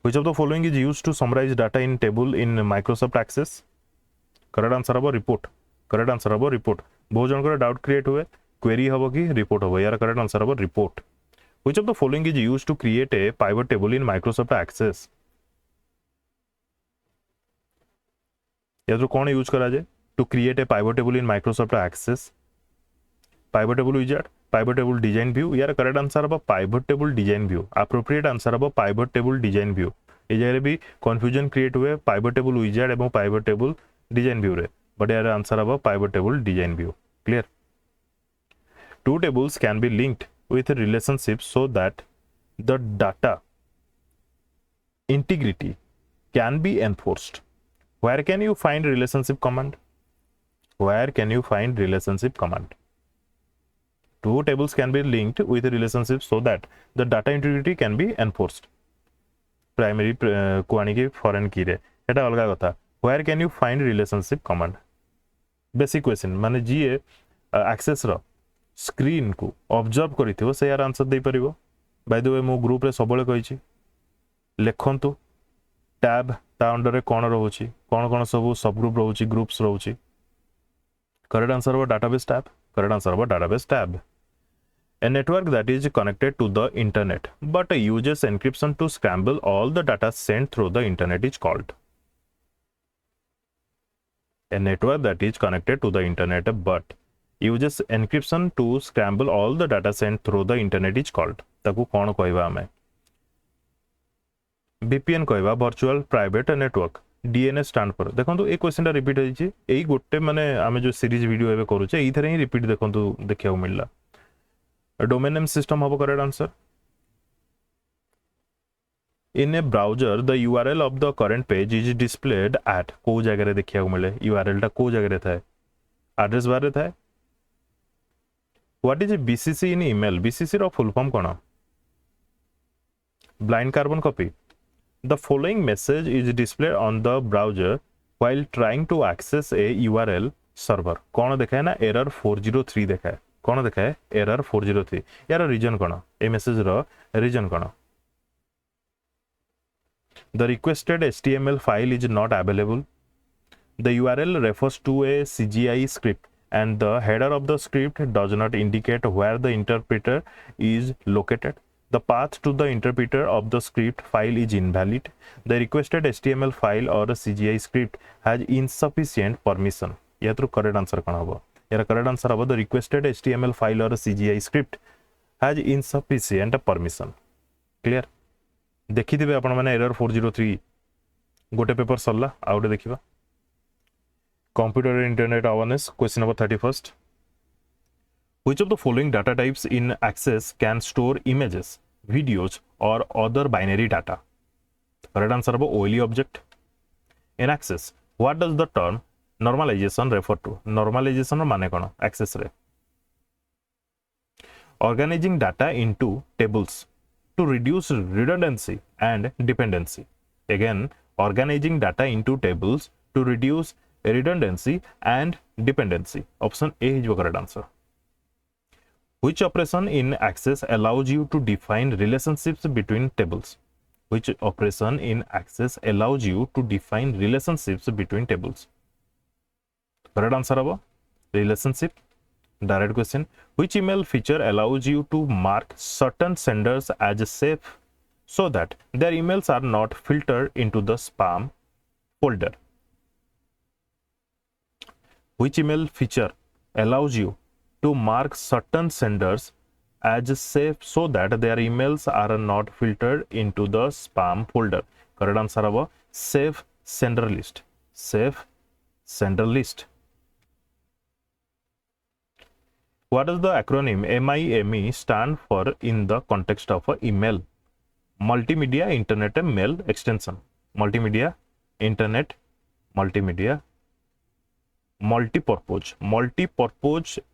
which of the following is used to summarize data in table in Microsoft Access correct answer हबो report बहुत जन को doubt create हुए query हबो कि रिपोर्ट हबो यार करेक्ट आंसर हबो report Which of the following is used to create a pivot table in Microsoft Access? यार कौन यूज करा जाए to create a pivot table in Microsoft Access? Pivot table wizard, pivot table design view. यार correct answer हबो pivot table design view. Appropriate answer हबो pivot table design view. ए जगह भी confusion create हुए pivot table wizard एवं pivot table design view रे. But यार answer हबो pivot table design view. Clear? Two tables can be linked with a relationship so that the data integrity can be enforced. Where can you find relationship command? Where can you find relationship command? Two tables can be linked with a relationship so that the data integrity can be enforced. Primary को आनी की foreign key रे एटा अलगा कथा. Where can you find relationship command? Basic question माने जीए access रो screen को ऑब्जर्व करिथिबो से यार आंसर दे परिबो बाय द वे मो ग्रुप रे सबले कहिछि लेखंतु टैब ता अंडर रे कोन रहउछि कोन सब सब ग्रुप रहउछि ग्रुप्स रहउछि करेक्ट आंसर हो डाटाबेस टैब करेक्ट आंसर हम database tab. A network that is connected to the internet but uses encryption to scramble all the data sent through the internet is called. A network that is connected to the internet but uses encryption to scramble all the data sent through the internet is called. ताकू कौन कहवा आमे VPN कहवा virtual private network DNS stand पर देखंतु ए question repeat होइछि एई गोटे माने आमे जो सीरीज वीडियो एबे करूचे एइथरे ही रिपीट देखंतु देखिया मिलला डोमेन नेम सिस्टम हबो correct answer in A browser the URL of the current page is displayed eight को जगह रे देखिया मिले URL टा को जगह रे थाए एड्रेस बार रे थाए what is BCC in email BCC रो फुल फॉर्म कोन blind carbon copy The following message is displayed on the browser while trying to access a URL server. कौन देखा है ना error 403 देखा है कौन देखा है error 403 यार रीजन कौन ए मैसेज रो रीजन कौन The requested HTML file is not available. The URL refers to a CGI script and the header of the script does not indicate where the interpreter is located. The path to the interpreter of the script file is invalid. The requested HTML file or CGI script has insufficient permission. यह तो correct answer कौन होगा यार correct answer होगा the requested HTML file or CGI script has insufficient permission. Clear? देखी थिबे आपण माने error 403 गोटे पेपर सरला आउटे देखिबा computer internet awareness question number 31st. Which of the following data types in Access can store images, videos, or other binary data? Correct answer is OLE object. In Access, what does the term normalization refer to? Normalization माने कौन? Access रे. Organizing data into tables to reduce redundancy and dependency. Again, organizing data into tables to reduce redundancy and dependency. Option A is the correct answer. Which operation in Access allows you to define relationships between tables? Which operation in Access allows you to define relationships between tables? Correct answer is relationship. Direct question. Which email feature allows you to mark certain senders as safe so that their emails are not filtered into the spam folder? Which email feature allows you to mark certain senders as safe so that their emails are not filtered into the spam folder? Correct answer is safe sender list. Safe sender list. What does the acronym MIME stand for in the context of an email? Multimedia Internet Mail Extension. Multimedia Internet Multimedia multi-purpose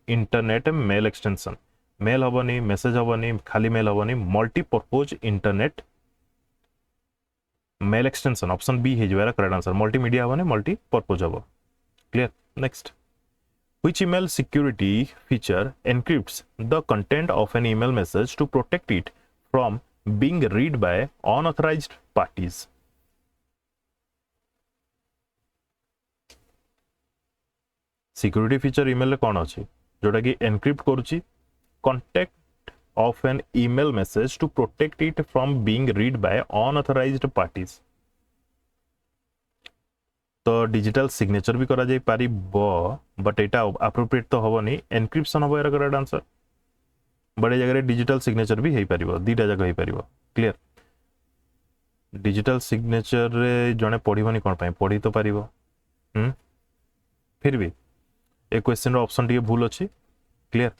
internet mail extension. Mail हबनी message हबनी खाली mail हबनी multi-purpose internet mail extension. Option B है जो है correct answer. Multimedia हबनी multi-purpose hub. Clear? Next. Which email security feature encrypts the content of an email message to protect it from being read by unauthorized parties? Security feature email कौन अच्छी जोटा कि encrypt करुच्ची content of an email message to protect it from being read by unauthorized parties. तो digital signature भी करा जाई पारिबो बट एटा एप्रोप्रिएट तो हबनी एनक्रिप्शन हबो एरा करेक्ट आंसर. बड़े जगह डिजिटल सिग्नेचर भी हेई पारिबो दीटा जगह हेई पारिबो. क्लियर? डिजिटल सिग्नेचर रे जने पढिबनी कोन पई पढि तो पारिबो फिर भी ए क्वेश्चन रो ऑप्शन टी भूल अछि. Clear?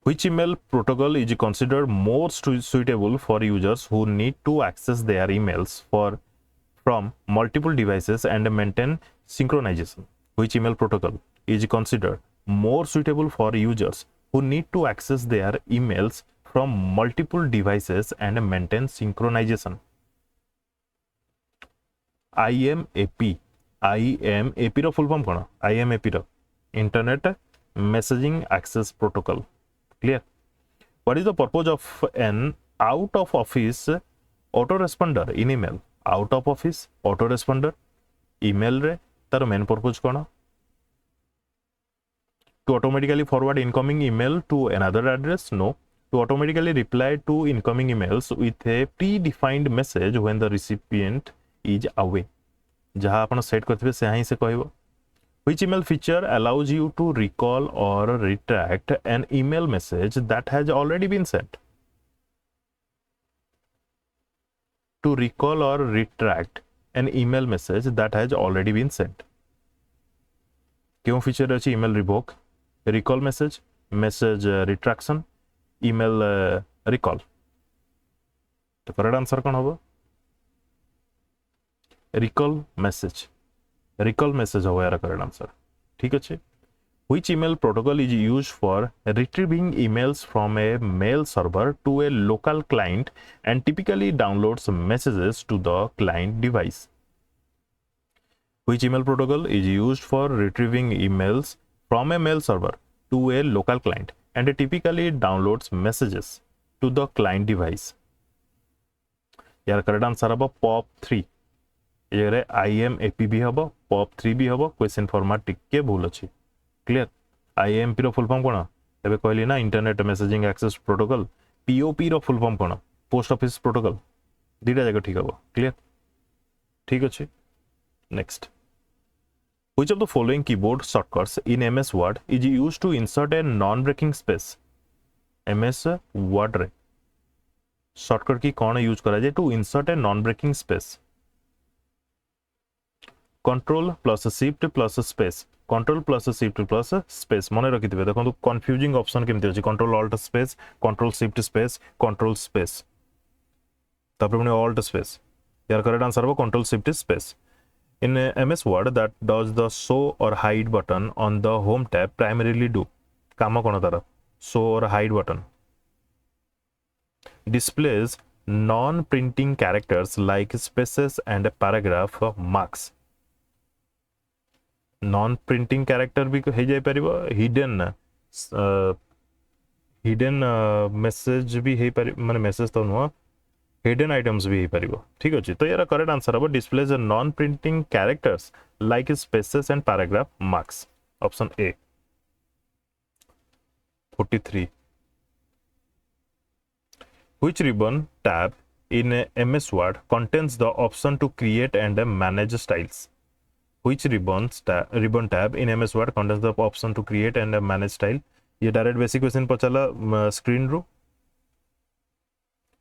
Which email protocol is considered more suitable for users who need to access their emails from multiple devices and maintain synchronization? Which email protocol is considered more suitable for users who need to access their emails from multiple devices and maintain synchronization? IMAP. IMAP रो full form कोन? IMAP रो internet messaging access protocol. Clear? What is the purpose of an out of office autoresponder in email? Out of office autoresponder email रे तार main purpose cone? To automatically forward incoming email to another address? No. To automatically reply to incoming emails with a predefined message when the recipient is away. जहाँ आपण set करथिबे से ही से कहबो. Which email feature allows you to recall or retract an email message that has already been sent? To recall or retract an email message that has already been sent. क्यों feature अछि email revoke, recall message, message retraction, email recall. तो correct answer कौन होबो? Recall message. Recall message होबो यार correct answer. ठीक अछि. Which email protocol is used for retrieving emails from a mail server to a local client and typically downloads messages to the client device? Which email protocol is used for retrieving emails from a mail server to a local client and typically downloads messages to the client device? यार correct answer हम POP3. ये IMAP भी हम POP3 भी हम. Question format टिके भूल अछि. क्लियर. IAMP रो फुल फॉर्म कोन? एबे कहली ना internet messaging access protocol. POP रो फुल फॉर्म कोन? Post office protocol. दीटा जगह ठीक हबो. क्लियर. ठीक अछि. Next. Which of the following keyboard shortcuts in MS Word is used to insert a non-breaking space? MS Word रे shortcut की कौन यूज करा जाए to insert a non-breaking space? Control plus Shift plus space. Control plus Shift plus space. मन रखिथिबे. देखो confusing option केमति अछि. Control Alt space, Control Shift space, Control space. तापर पुनी Alt space. यार करेक्ट आंसर हो Control Shift space. In MS Word, that does the show or hide button on the home tab primarily do? काम कोन तार? Show or hide button displays non-printing characters like spaces and paragraph marks. Non-printing character भी हे जाय परिबो. hidden message भी हे परि माने message तो no hidden items भी हे परिबो. ठीक अछि. तो यार करेक्ट आंसर हो displays non-printing characters like spaces and paragraph marks. Option A. 43. Which ribbon tab in MS Word contains the option to create and manage styles? Which ribbon tab in MS Word contains the option to create and manage style? ये direct basic question पचाला screen रू.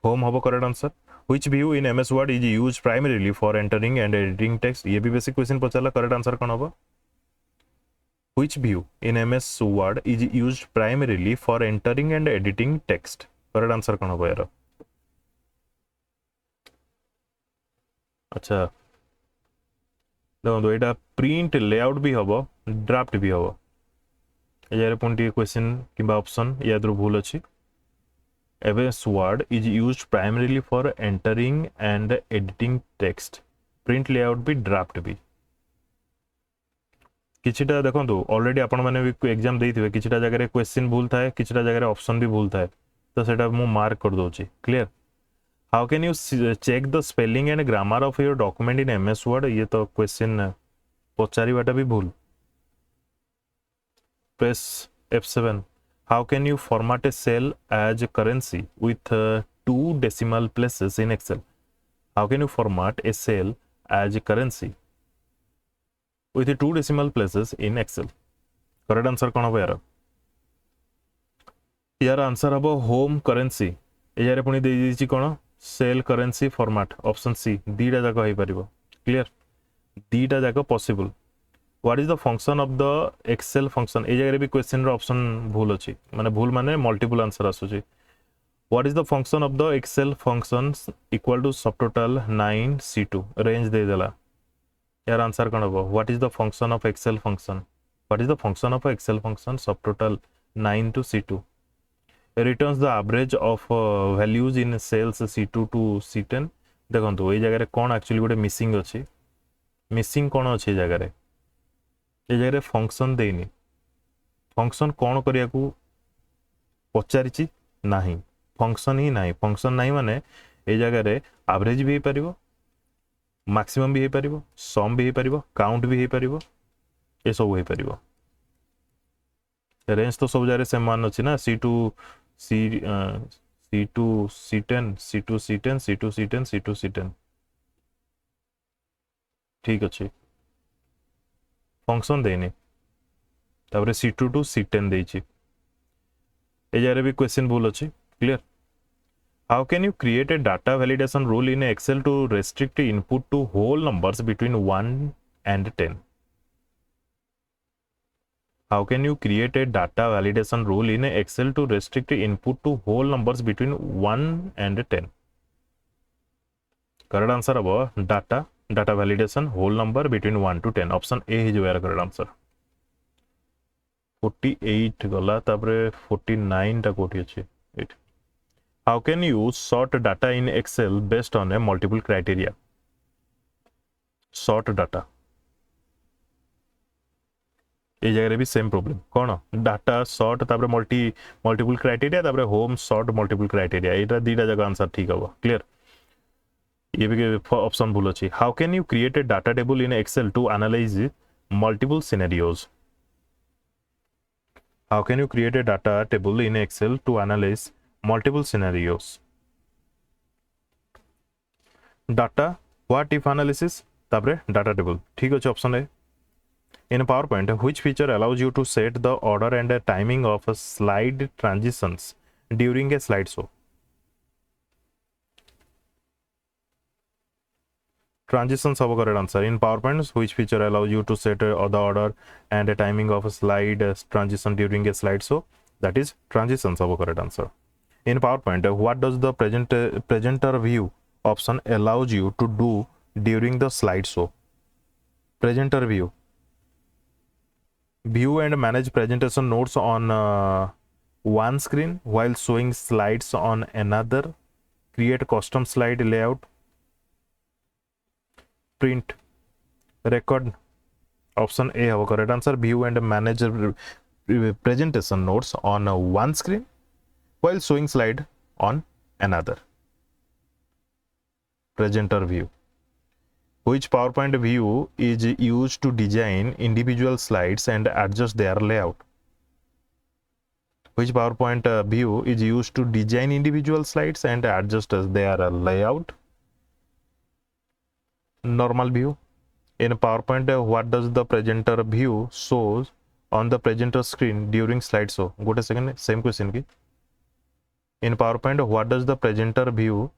Home होबो correct answer. Which view in MS Word is used primarily for entering and editing text? ये भी basic question पचाला. Correct answer कौन होबो? Which view in MS Word is used primarily for entering and editing text? Correct answer कौन होबो यार? अच्छा देखो यहाँ प्रिंट लेआउट भी हम ड्राफ्ट भी हम. यार पुणी क्वेश्चन कि ऑप्शन या भूल अच्छी. MS Word is used primarily for entering and editing text. Print layout भी ड्राफ्ट भी किछिटा देखो ऑलरेडी आपण मैंने भी एग्जाम देइथिबे. किछिटा जगह क्वेश्चन भूल थाए, किछिटा जगह ऑप्शन भी भूल थाए. तो सेटा मु मार्क कर दोची. Clear. How can you check the spelling and grammar of your document in MS Word? ये तो क्वेश्चन पचारिबाटा भी भूल. Press F7. How can you format a cell as currency with 2 decimal places in Excel? How can you format a cell as currency with 2 decimal places in Excel? Correct answer कौन हो यार? यार answer हम home currency. यार पुणी दे दीची कौन? Cell currency format. Option C. दीटा जाक हो परिबो. क्लियर. दीटा जाक possible. What is the function of the Excel function? ए जगह भी क्वेश्चन रो ऑप्शन भूल अछि. माने भूल माने मल्टीपल आंसर आसुची. What is the function of the Excel functions equal to subtotal 9 C2? Range दे देला. यार आंसर कौन हो? What is the function of Excel function? What is the function of Excel function subtotal 9 to C2? It returns the average of values in cells C2 to C10. देखो ये जगह कौन actually गोटे missing अछि. Missing कौन अछि जगह ये जगह फंक्शन देनी. फंक्शन कौन करिया को पचारिची नाही. फंक्शन ही नाही. फंक्शन नाही माने ए जगह रे एवरेज भी हे परिबो, मैक्सिमम भी हे परिबो, सम भी हे परिबो, काउंट भी हे परिबो. ए सब हे परिबो. रेंज तो सब जगह सेम मान अच्छी ना C2 C10 C2 C10 C2 C10 C2 C10 ठीक अच्छे फंक्शन देनी तापर C2 टू C10 देछि ए जगह भी क्वेश्चन भूल अच्छी clear how can you create a data validation rule in Excel to restrict input to whole numbers between 1 and 10 how can you create a data validation rule in Excel to restrict input to whole numbers between 1 and 10 correct answer abo data validation whole number between 1 to 10 option A is your correct answer 48 गला तापरे 49 टा कोठी अछि eight how can you sort data in Excel based on a multiple criteria sort data ए जगह भी same problem कौन data sort तापरे multiple criteria तापरे होम सॉर्ट मल्टीपल क्राइटेरिया एटा दीटा जगह आंसर ठीक हबो क्लियर ये भी ऑप्शन भूल अछि how can you create a data table in Excel to analyse multiple scenarios how can you create a data table in Excel to analyze multiple scenarios data what if analysis तापरे data table ठीक अछि option A in PowerPoint which feature allows you to set the order and the timing of a slide transitions during a slideshow transitions of a correct answer in PowerPoint which feature allows you to set the order and the timing of a slide transition during a slideshow that is transitions of a correct answer in PowerPoint what does the presenter view option allows you to do during the slideshow presenter view and manage presentation notes on one screen while showing slides on another create custom slide layout print record option A have correct answer view and manage presentation notes on one screen while showing slide on another presenter view which PowerPoint view is used to design individual slides and adjust their layout which PowerPoint view is used to design individual slides and adjust their layout normal view in PowerPoint what does the presenter view shows on the presenter screen during slideshow go to second same question ki in PowerPoint what does the presenter view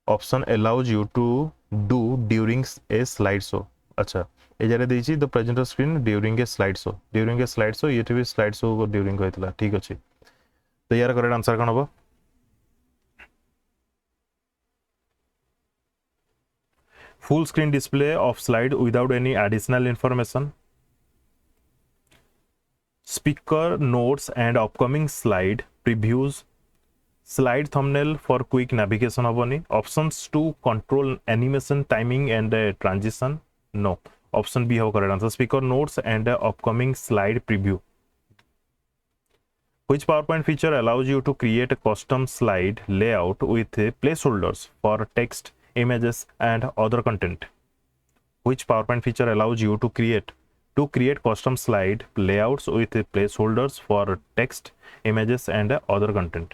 option allows you to do during a slideshow अच्छा ए जरे देछि the presenter screen during a slideshow ये भी slideshow को during होइतला ठीक अछि तो यार करेक्ट आंसर कोन हबो full screen display of slide without any additional information speaker notes and upcoming slide previews slide thumbnail for quick navigation haboni options to control animation timing and transition no option B have correct answer speaker notes and upcoming slide preview which PowerPoint feature allows you to create a custom slide layout with placeholders for text images and other content which PowerPoint feature allows you to create custom slide layouts with placeholders for text images and other content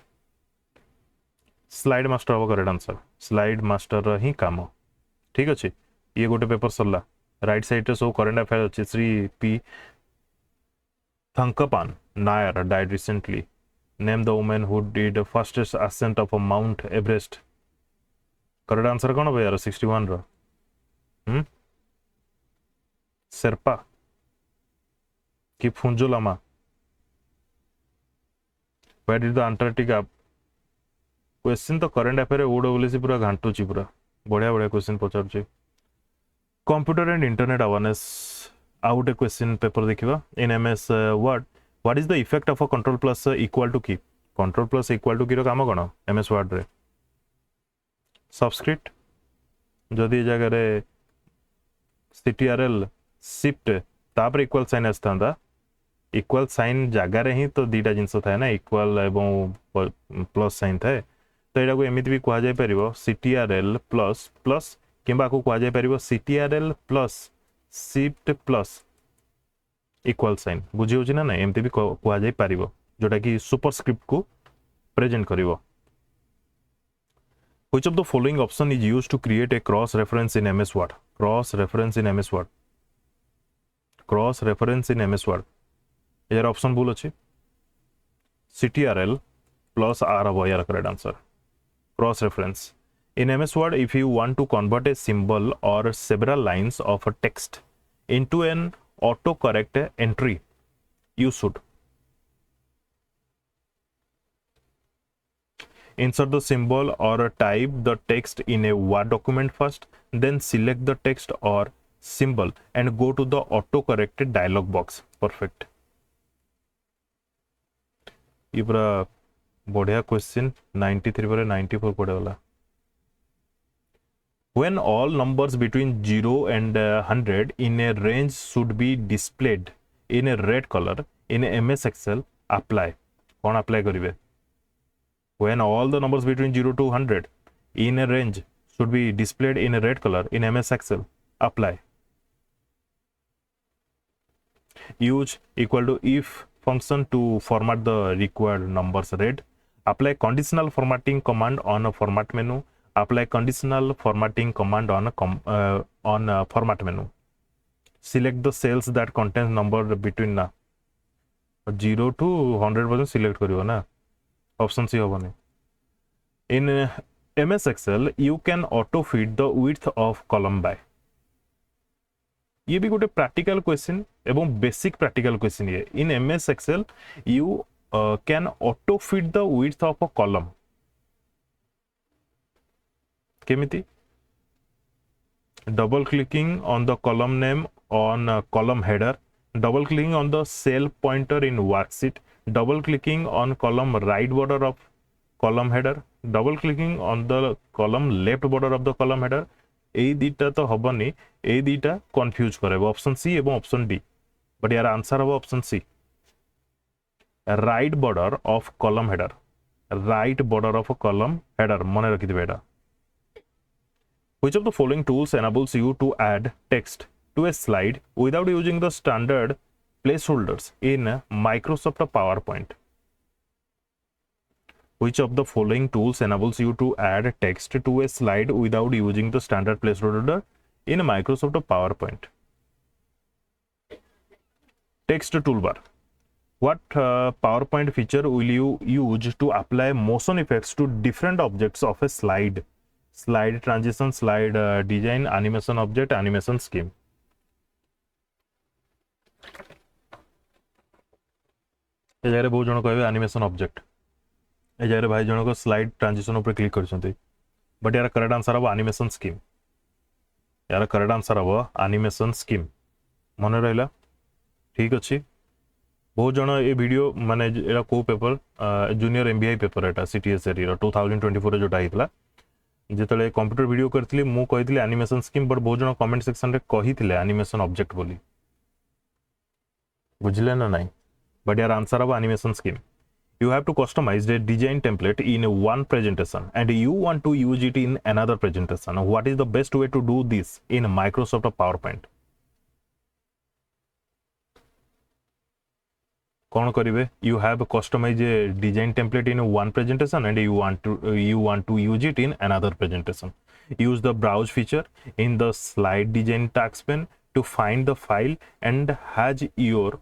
slide master have correct answer slide master ही काम ठीक अच्छे ये गोटे paper सरला right side रे सब current affair अच्छे Shri P Thankappan Nair died recently name the woman who did the fastest ascent of a Mount Everest correct answer कौन हो यार 61 रो शेरपा कि Phunjo Lama where did the Antarctica question तो करंट अफेयर ओडब्ल्यूसी पूरा घांटुची पूरा बढ़िया बढ़िया क्वेश्चन पचारुची computer and internet awareness out ए क्वेश्चन पेपर देखिबा in MS Word what is the effect of a control plus equal to key control plus equal to key रो काम कोन एमएस वर्ड रे सबस्क्रिप्ट जदि जगह रे ctrl shift तापर इक्वल साइन आस्तांदा इक्वल साइन जगह रे ही तो दीटा जिंस थाए ना इक्वल एवं प्लस साइन थाए तो एटा को एमिति भी कहा जाय परिबो ctrl प्लस प्लस किबा को कहा जाय परिबो ctrl plus shift plus equal sign बुझी होची ना नहीं एमती भी कुआ जाई पारिबो जोटा कि सुपरस्क्रिप्ट को present करिवो Which of the following option is used to create a cross reference in MS Word? Cross reference in MS Word. Cross reference in MS Word. यार ऑप्शन भूल अच्छी CTRL plus R अब यार correct answer. Cross reference. In MS Word, if you want to convert a symbol or several lines of a text into an autocorrect entry, you should insert the symbol or type the text in a Word document first, then select the text or symbol and go to the autocorrect dialog box. Perfect. ये पूरा बढ़िया question 93 पर 94 पड़े वाला. When all numbers between 0 and 100 in a range should be displayed in a red color in MS Excel, apply. कौन apply करिवे? When all the numbers between 0 to 100 in a range should be displayed in a red color in MS Excel, apply. Use equal to if function to format the required numbers red. Apply conditional formatting command on a format menu. Apply conditional formatting command on a format menu. Select the cells that contains number between 0 to 100% select करियो ना. Option C होगा. In MS Excel, you can auto feed the width of column by. ये भी गोटे practical question एवं basic practical question ये. In MS Excel, you can auto feed the width of a column. केमिति? Double clicking on the column name on column header, double clicking on the cell pointer in worksheet, double clicking on column right border of column header, double clicking on the column left border of the column header. এই দুইটা তো হবনি, এই দুইটা confuse করাইব option C এবং option D, but ইয়ার answer হব option C, right border of column header, right border of column header মনে রাখিদিবে এটা. Which of the following tools enables you to add text to a slide without using the standard placeholders in Microsoft PowerPoint? Which of the following tools enables you to add text to a slide without using the standard placeholder in Microsoft PowerPoint? Text toolbar. What PowerPoint feature will you use to apply motion effects to different objects of a slide? Slide transition, slide design, animation object, animation scheme. ये जारे बहुत जन कहबे animation object, ए जारे भाई जन को slide transition ऊपर क्लिक करछंती, बट यार करेक्ट आंसर हबो एनिमेशन स्कीम. यार करेक्ट आंसर हबो एनिमेशन स्कीम. मन रहला ठीक अछि. बहुत जन ए वीडियो माने एरा को पेपर जूनियर एमबीआई पेपर एटा सीटीएसआर रो 2024 रे जोटा हितला जेतले कंप्यूटर वीडियो करथली मु कहितले एनिमेशन स्कीम, बट बहुत जन कमेंट सेक्शन रे कहितले एनिमेशन ऑब्जेक्ट बोली, बुझले ना नहीं, बट यार answer of animation scheme. You have to customize the design template in one presentation and you want to use it in another presentation. What is the best way to do this in Microsoft PowerPoint? कौन करिवे? You have customized a design template in one presentation and you want to use it in another presentation. Use the browse feature in the slide design task pane to find the file and has your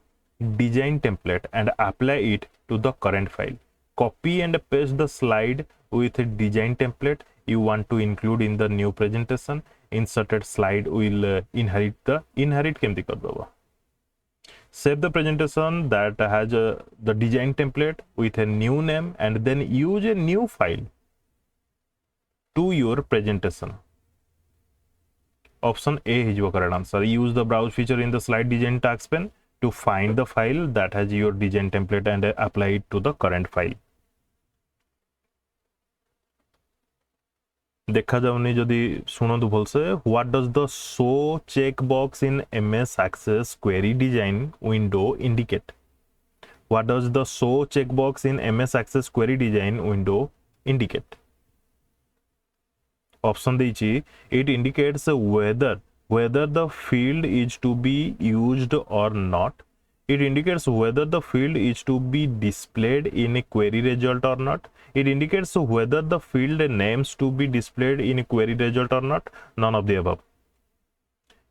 design template and apply it to the current file. Copy and paste the slide with a design template you want to include in the new presentation. Inserted slide will inherit केमती कर दबा. Save the presentation that has the design template with a new name and then use a new file to your presentation. Option A is your correct answer. Use the browse feature in the slide design task pane to find the file that has your design template and apply it to the current file. देखा जाउनी जदि सुनंतु भलसे. What does the show checkbox in MS Access query design window indicate? What does the show checkbox in MS Access query design window indicate? Option देछि, it indicates whether the field is to be used or not, It indicates whether the field is to be displayed in a query result or not. It indicates whether the field names to be displayed in a query result or not. None of the above.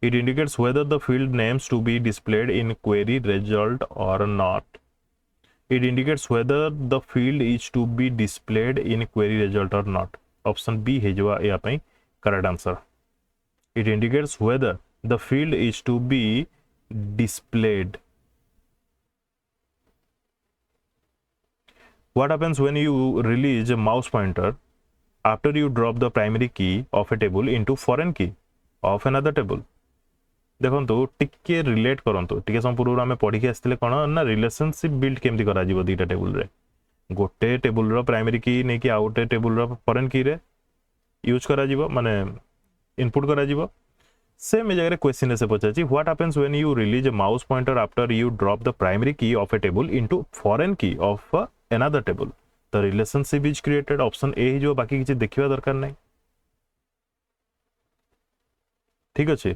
It indicates whether the field names to be displayed in query result or not. It indicates whether the field is to be displayed in query result or not. Option B है जो यहाँ पे correct answer. It indicates whether the field is to be displayed. What happens when you release a mouse pointer after you drop the primary key of a table into foreign key of another table? देखो टिके relate करंतु टिके सम पूर्व आमे पढी के आस्थिले कोन ना relationship build केमति करा जीवो दीटा टेबल रे गोटे टेबल रो प्राइमरी की नै कि आउटे टेबल रो फॉरेन की रे यूज करा जीवो माने इनपुट करा जीवो सेम जगह क्वेश्चन से पचाची what happens when you release a mouse pointer after you drop the primary key of a table into foreign key of another table the relationship is created option A जो बाकी किछि देखिबा दरकार नै ठीक अछि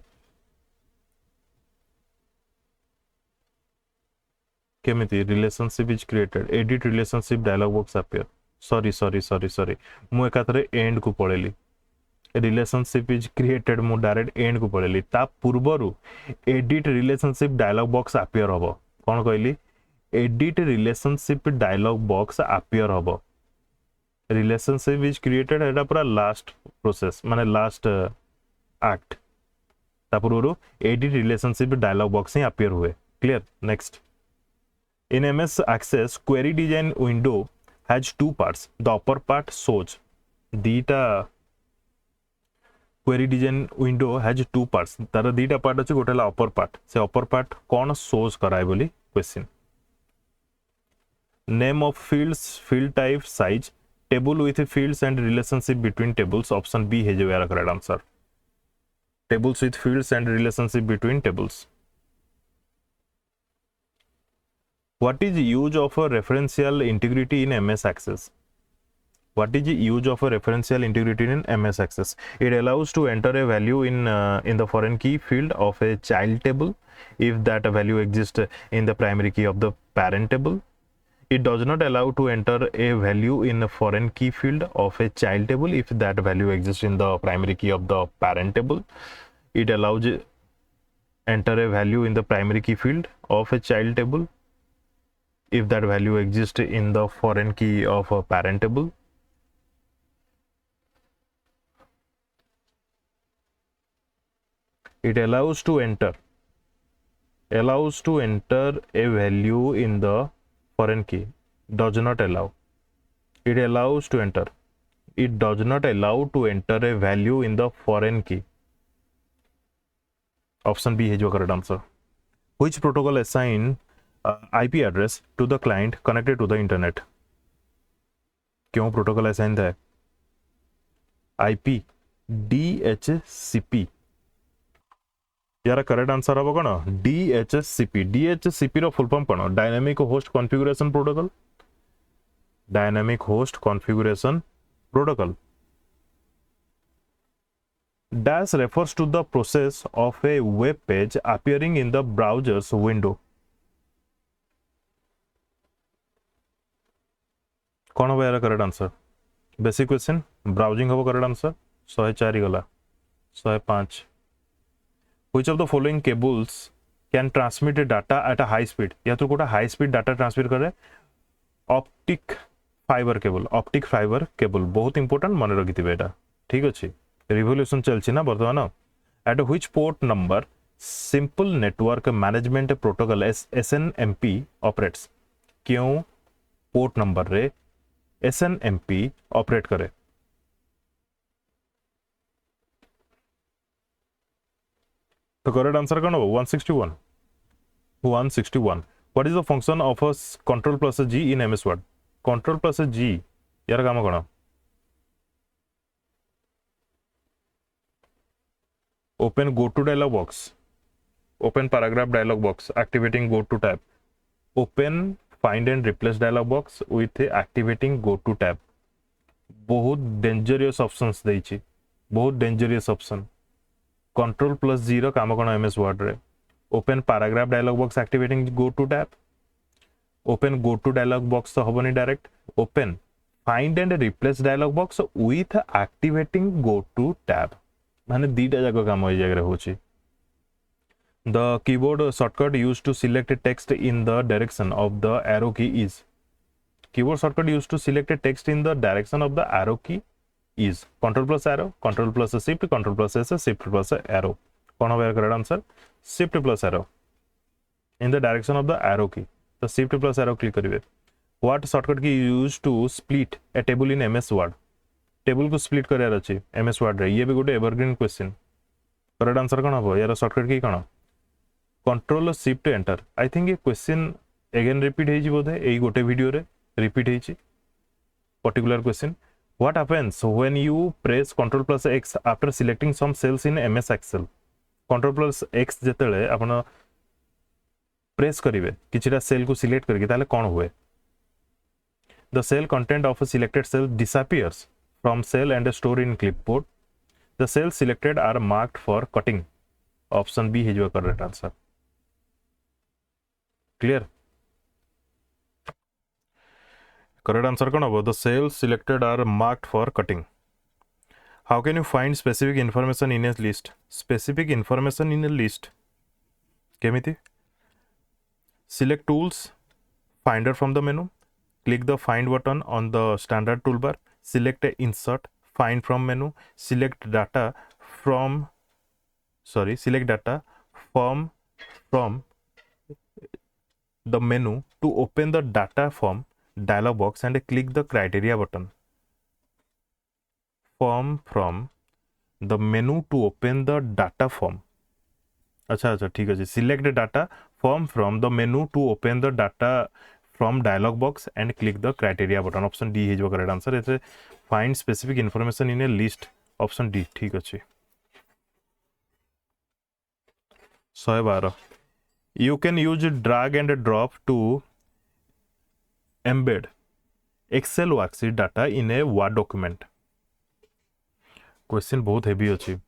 केमिति relationship is created edit relationship dialog box appear sorry मु एकाथरे एंड को पळेली रिलेशनशिप इज क्रिएटेड मु डायरेक्ट एंड को पळेली ता पूर्वरु edit relationship dialog box appear हबो कोन कहली edit relationship dialog box appear हबो रिलेशनशिप इज क्रिएटेड एटा पूरा लास्ट प्रोसेस माने लास्ट एक्ट ता पूर्वरु एडिट रिलेशनशिप डायलॉग बॉक्स ही अपीयर हुए clear next In MS Access, query design window has two parts. The upper part shows data. Query design window has two parts. तार दीटा part अच्छे गोटे upper part. से upper part कौन shows कराए बोली question. Name of fields, field type, size, table with fields and relationship between tables. Option B है जो यार correct answer. Tables with fields and relationship between tables. What is the use of a referential integrity in MS Access? What is the use of a referential integrity in MS Access? It allows to enter a value in the foreign key field of a child table if that value exists in the primary key of the parent table. It does not allow to enter a value in the foreign key field of a child table if that value exists in the primary key of the parent table. It allows enter a value in the primary key field of a child table if that value exists in the foreign key of a parent table. It allows to enter a value in the foreign key. Does not allow. It allows to enter. It does not allow to enter a value in the foreign key. Option B है जो correct answer. Which protocol assign IP address to the client connected to the internet? क्यों protocol assign था IP DHCP यार correct answer हम कौन DHCP रो full form कौन dynamic host configuration protocol dynamic host configuration protocol dash refers to the process of a web page appearing in the browser's window. कौन हम यार correct answer basic question browsing हम correct answer 104 गला 105 Which of the following cables can transmit data at a high speed? या तो Kota high speed data transmit करे optic fiber cable बहुत important मन रखी बेटा ठीक अच्छे रिवोल्यूशन चलछि ना वर्तमान at which port number simple network management protocol SNMP operates क्यों पोर्ट नंबर रे SNMP ऑपरेट करे तो करेक्ट आंसर कौन हो 161 what is the function of a control plus G in MS Word control plus G यार काम कौन open go to dialog box open paragraph dialog box activating go to tab open find and replace dialog box with activating go to tab बहुत dangerous options देछि बहुत dangerous option control plus G रो काम कोन MS word रे open paragraph dialog box activating go to tab, open go to dialog box तो हबनी direct, open find and replace dialog box with activating go to tab माने दीटा जाक काम हो जगह होची. The keyboard shortcut used to select text in the direction of the arrow key is, keyboard shortcut used to select text in the direction of the arrow key is control plus arrow, control plus shift, control plus s, shift plus arrow. कौन होगा correct answer? Shift plus arrow in the direction of the arrow key. तो shift plus arrow click करिवे. What shortcut key used to split a table in MS Word? Table को split करार अच्छे MS Word रे. ये भी गोटे evergreen question. Correct answer कौन हम? यार शॉर्टकट की कौन? Control shift enter. I think ये क्वेश्चन अगेन रिपीट होई जी बोधे एई गोटे वीडियो रे रिपीट होई छी particular question. What happens when you press Ctrl plus X after selecting some cells in MS Excel? Ctrl plus X जेतेले आपण press करिवे किछिटा cell को select करके ताले कोन हुए? The cell content of a selected cell disappears from cell and stored in clipboard. The cells selected are marked for cutting. Option B is your correct answer. Clear? Correct answer कौन होगा? The cells selected are marked for cutting. How can you find specific information in a list? Specific information in a list. केमिति? Select tools, finder from the menu. Click the find button on the standard toolbar. Select insert, find from menu. Select data from the menu to open the data form dialog box and click the criteria button. Form from the menu to open the data form. अच्छा ठीक है. Select data form from the menu to open the data from dialog box and click the criteria button. Option D is your correct answer. इसे find specific information in a list. Option D ठीक अच्छे. 112. You can use drag and drop to embed Excel worksheet data in a Word document. Question बहुत heavy अच्छी.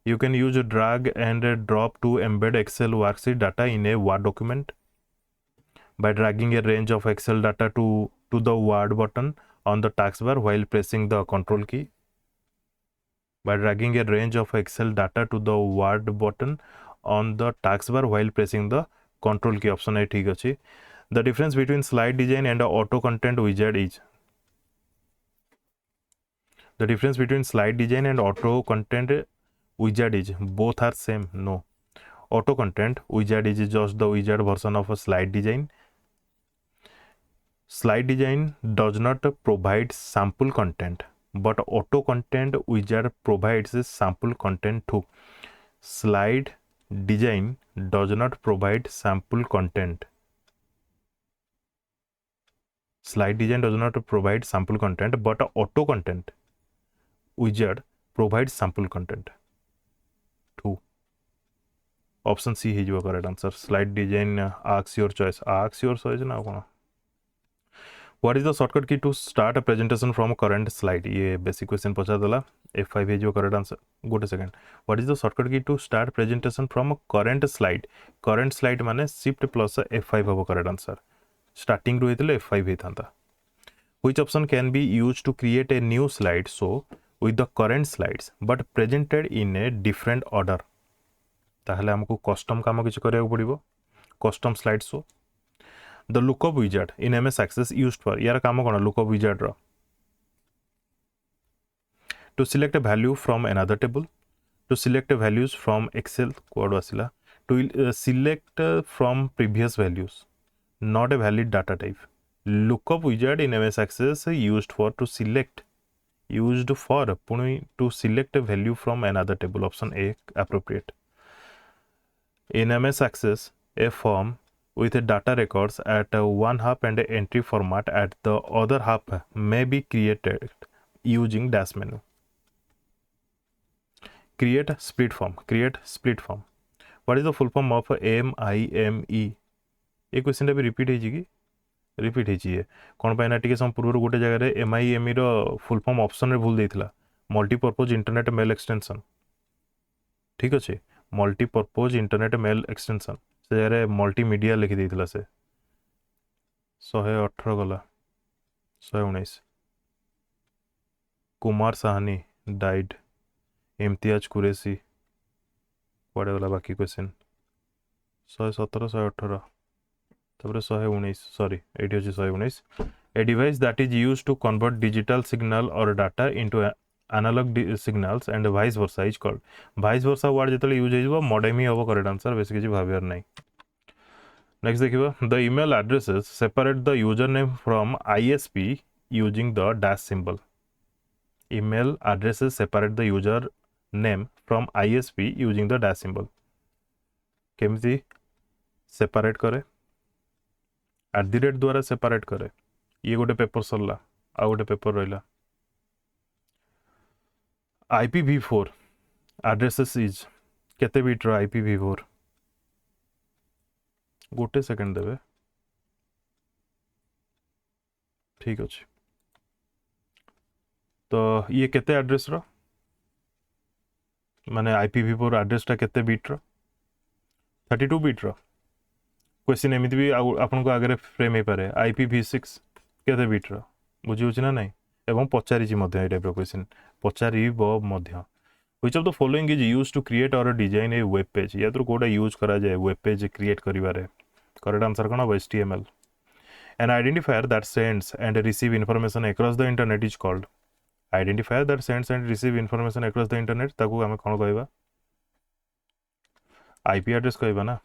You can use drag and drop to embed Excel worksheet data in a Word document by dragging a range of Excel data to the Word button on the taskbar while pressing the Control key. By dragging a range of Excel data to the Word button on the taskbar while pressing the Control key. Option A ठीक अच्छी. The difference between slide design and auto content wizard is, the difference between slide design and auto content wizard is, both are same. No, auto content wizard is just the wizard version of a slide design. Slide design does not provide sample content, but auto content wizard provides sample content too. Slide design does not provide sample content. Slide design does not provide sample content, but auto content wizard provides sample content. 2. Option C is your correct answer. Slide design asks your choice. Asks your choice now. What is the shortcut key to start a presentation from a current slide? ये basic question पहुँचा दला. F5 is your correct answer. Go to second. What is the shortcut key to start presentation from a current slide? Current slide माने shift plus F5 होगा correct answer. Starting रू इतले F5 ही था. Which option can be used to create a new slide show with the current slides but presented in a different order? ताहले हमको custom काम किसी करेगा पड़िबो. Custom slide show. The lookup wizard in MS Access used for, यार काम कौन lookup wizard रा? To select a value from another table, to select values from Excel code wasila, to select from previous values, not a valid data type. Lookup wizard in MS Access used for to select a value from another table. Option A appropriate. In MS Access, a form with data records at one half and entry format at the other half may be created using dash menu. Create split form. What is the full form of MIME? ये question भी repeat है कौन पाइना टिके सम पूर्व गोटे जगह रे MIME रो फुल फॉर्म ऑप्शन रे भूल देथिला. Multipurpose internet mail extension. ठीक अच्छे. मल्टीपर्पज इंटरनेट मेल एक्सटेंशन से मल्टीमीडिया लिखि देइथिला से 118 गला 119 कुमार साहनी डाइड इम्तियाज कुरेशी कुआडे गला बाकी क्वेश्चन 117 118 तापर 119 सॉरी एटी अछि 119 a device that is used to convert digital signal or data into analog signals and vice versa is called vice versa word जेतले यूज हेजबो modem ही हबो करेक्ट आंसर बेसी किछि भाबियार नै नेक्स्ट देखिबो the email addresses separate the username from ISP using the dash symbol email addresses separate the user name from ISP using the dash symbol केमती सेपरेट करे @ द्वारा सेपरेट करे ये गोटे पेपर सरला आ गोटे पेपर रहिला IPv4 addresses is केते bit रो IPv4 गोटे सेकंड देबे ठीक अछि तो ये केते एड्रेस रो माने IPv4 एड्रेस टा केते बिट रो 32 बिट रो क्वेश्चन एमिति भी आपन को आगे फ्रेम हे पारे IPv6 केते बिट रो बुझी होछि ना नै एवं पचारि छि मध्ये ए टाइप रो क्वेश्चन पचारि ब मध्ये which of the following is used to create or design a web page या तो कोडा यूज करा जाय वेब पेज क्रिएट करिवारे करेक्ट आंसर कोन HTML an identifier that sends and receive information across the internet is called identifier that sends and receive information across the internet ताकू हमें कोन कहबा IP एड्रेस कहबा ना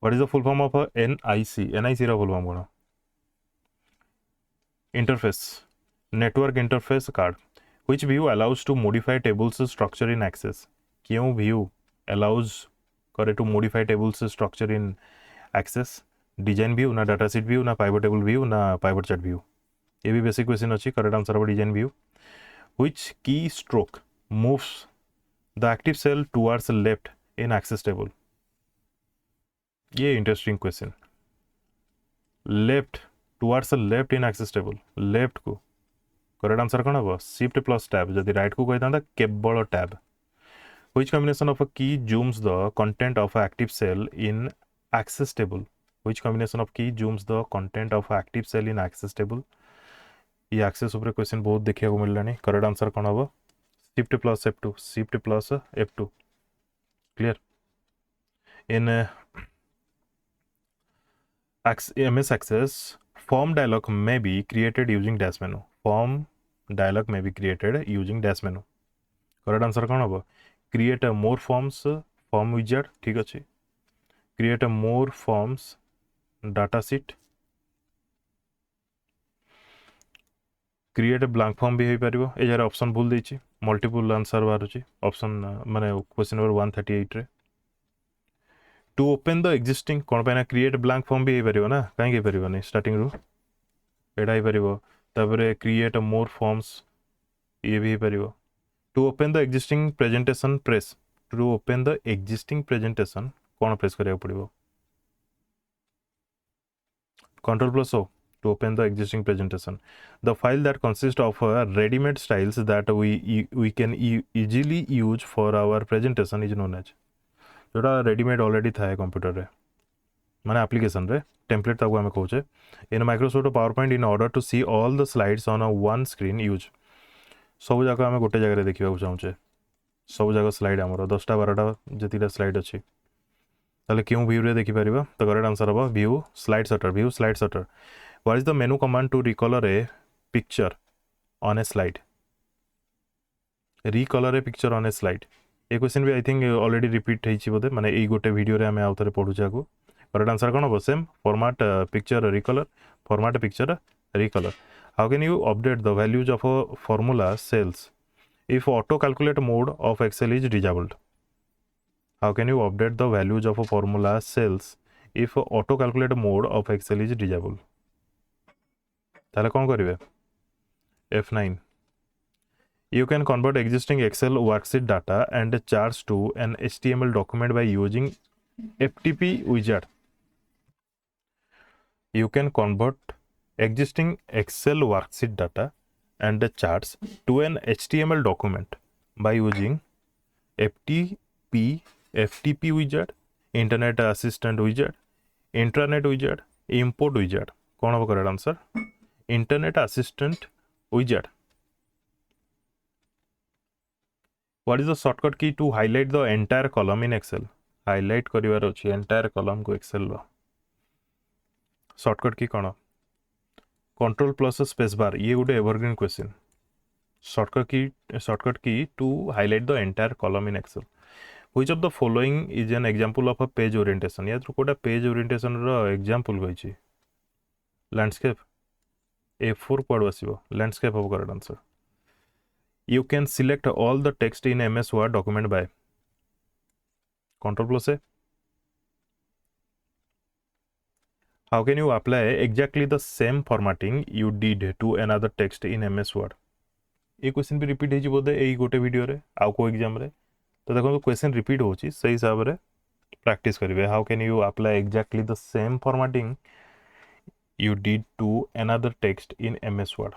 what is the full form of a NIC रा full form cone interface network interface card which view allows to modify tables structure in access क्यों view allows करे to modify tables structure in access design view ना data sheet view ना pivot table view ना pivot chart view ये भी basic question अछि correct answer हो design view which key stroke moves the active cell towards left in access table ये interesting question left towards left in excess table left को correct answer कोन हो shift plus tab जदि right को कहि तांदा केवल tab which combination of a की zooms the content of active cell in access table which combination of key zooms the content of active cell in access table ये access ऊपर question बहुत देखिया को मिललानी करेक्ट आंसर कोन हो shift plus F2 clear in MS Access form dialog may be created using dash menu form dialog may be created using dash menu correct answer कोन हो create a more forms form wizard ठीक अछि create a more forms data sheet create a blank form भी हे परिबो ए जरा option भूल दैछि multiple answer बारुछि option माने question number 138 रे to open the existing कोन पैना create blank form भी हे परिबो ना काहे के परिबो नै स्टार्टिंग रो एडा हे परिबो तबरे create a more forms ये भी हे परिबो to open the existing presentation press to open the existing presentation cone press करिया पड़िबो control plus O to open the existing presentation the file that consists of ready-made styles that we can easily use for our presentation is known as जोटा readymade already था computer रे माने application रे template ताको हमें कहूचे in Microsoft PowerPoint in order to see all the slides on a one screen use सब जगह हमें गोटे जगह देखिबा चाहूचे सब जगह स्लाइड हमर 10टा 12टा जतिटा स्लाइड अछि ताले क्यों व्यू रे देखि परिबा तो करेक्ट आंसर हो view slide sorter what is the menu command to recolour a picture on a slide recolour a picture on a slide ए क्वेश्चन भी आई थिंक ऑलरेडी रिपीट हेछि बोदे माने एई गोटे वीडियो रे हमें आउथरे पढुचा को करेक्ट आंसर कोन हो same format picture recolour format picture recolour how can you update the values of a formula cells if auto calculate mode of Excel is disabled how can you update the values of a formula cells if auto calculate mode of Excel is disabled ताले कोन करिवे F9 You can convert existing Excel worksheet data and charts to an HTML document by using FTP wizard. You can convert existing Excel worksheet data and charts to an HTML document by using FTP wizard. Internet assistant wizard, intranet wizard, import wizard, कौन हम correct answer internet assistant wizard. What is the shortcut key to highlight the entire column in Excel? Highlight करिवार अछि entire column को Excel रो. Shortcut key कौन? Control plus space bar. ये गोटे evergreen question. Shortcut key to highlight the entire column in Excel. Which of the following is an example of a page orientation? या तो कोटा page orientation रो example कहिछि. Landscape. A4 कोड बसिबो. Landscape हो correct answer. You can select all the text in MS Word document by Control plus A. How can you apply exactly the same formatting you did to another text in MS Word? ये question भी repeat हो बोधे यही गोटे video रे आउ को exam रे तो देखो क्वेश्चन रिपीट होची सही हिसाब रे प्रैक्टिस करिवे. How can you apply exactly the same formatting you did to another text in MS Word?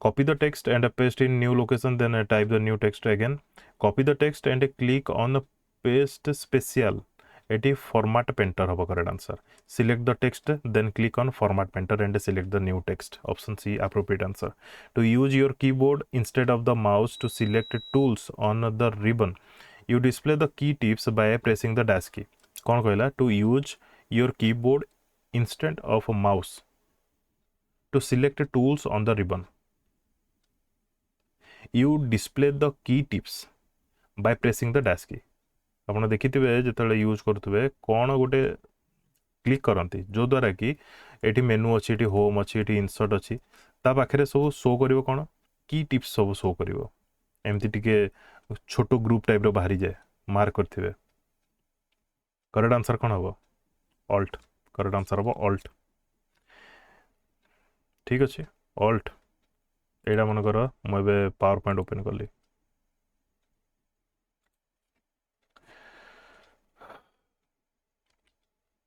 Copy the text and paste in new location, then type the new text again. Copy the text and click on the paste special. It format painter hobo correct answer. Select the text, then click on format painter and select the new text. Option C appropriate answer. To use your keyboard instead of the mouse to select tools on the ribbon, you display the key tips by pressing the dash key. कौन कहला? To use your keyboard instead of a mouse to select tools on the ribbon, you display the key tips by pressing the dash key. आपण देखिथिबे जेतले use करथुबे कोन गोटे click करंती जो द्वारा कि एठी मेनू अछि, एठी होम अछि, एठी इंसर्ट अछि, ता पाखरे सब शो करिवो कोन की टिप्स सब शो करिवो. एमती टिके छोटो ग्रुप टाइप रो बाहरी जाय मार्क करथिबे. करेक्ट आंसर कोन हबो? ऑल्ट. करेक्ट आंसर हबो ऑल्ट. ठीक अछि ऑल्ट. एडा मन कर म एबे पावर पॉइंट ओपन करली.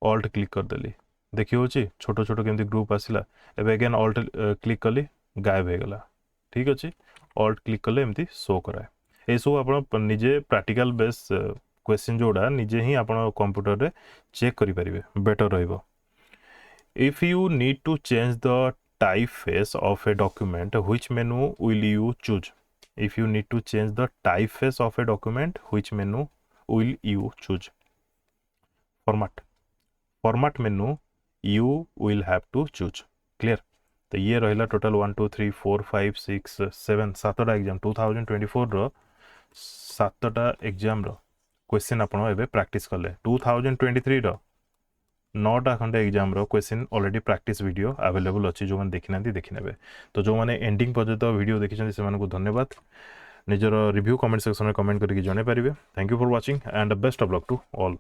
ऑल्ट क्लिक कर देली. देखि होची छोटो छोटो केमती ग्रुप आसिला. एबे अगेन ऑल्ट क्लिक करली गायब हो गला. ठीक अछि ऑल्ट क्लिक करले एमती शो कराए. ए सब आपण निजे प्रैक्टिकल बेस क्वेश्चन जोड़ा निजे ही आपण कंप्यूटर रे चेक करि परिबे better रहइबो. If you need to change the typeface of a document, which menu will you choose? If you need to change the typeface of a document, which menu will you choose? Format menu you will have to choose. Clear? तो ये रहिला total 1 2 3 4 5 6 7 सातटा exam 2024 रो सातटा exam रो question आपण एबे practice करले. 2023 रो 9टा खंडे एग्जाम रो question already practice video available अछि. जो माने देखिनांती देखिनेबे. तो जो माने एंडिंग पर्यंत वीडियो देखिछन से मानको धन्यवाद. निजर रिव्यू कमेंट सेक्शन में कमेंट करके जणे परिबे. Thank you for watching and best of luck to all.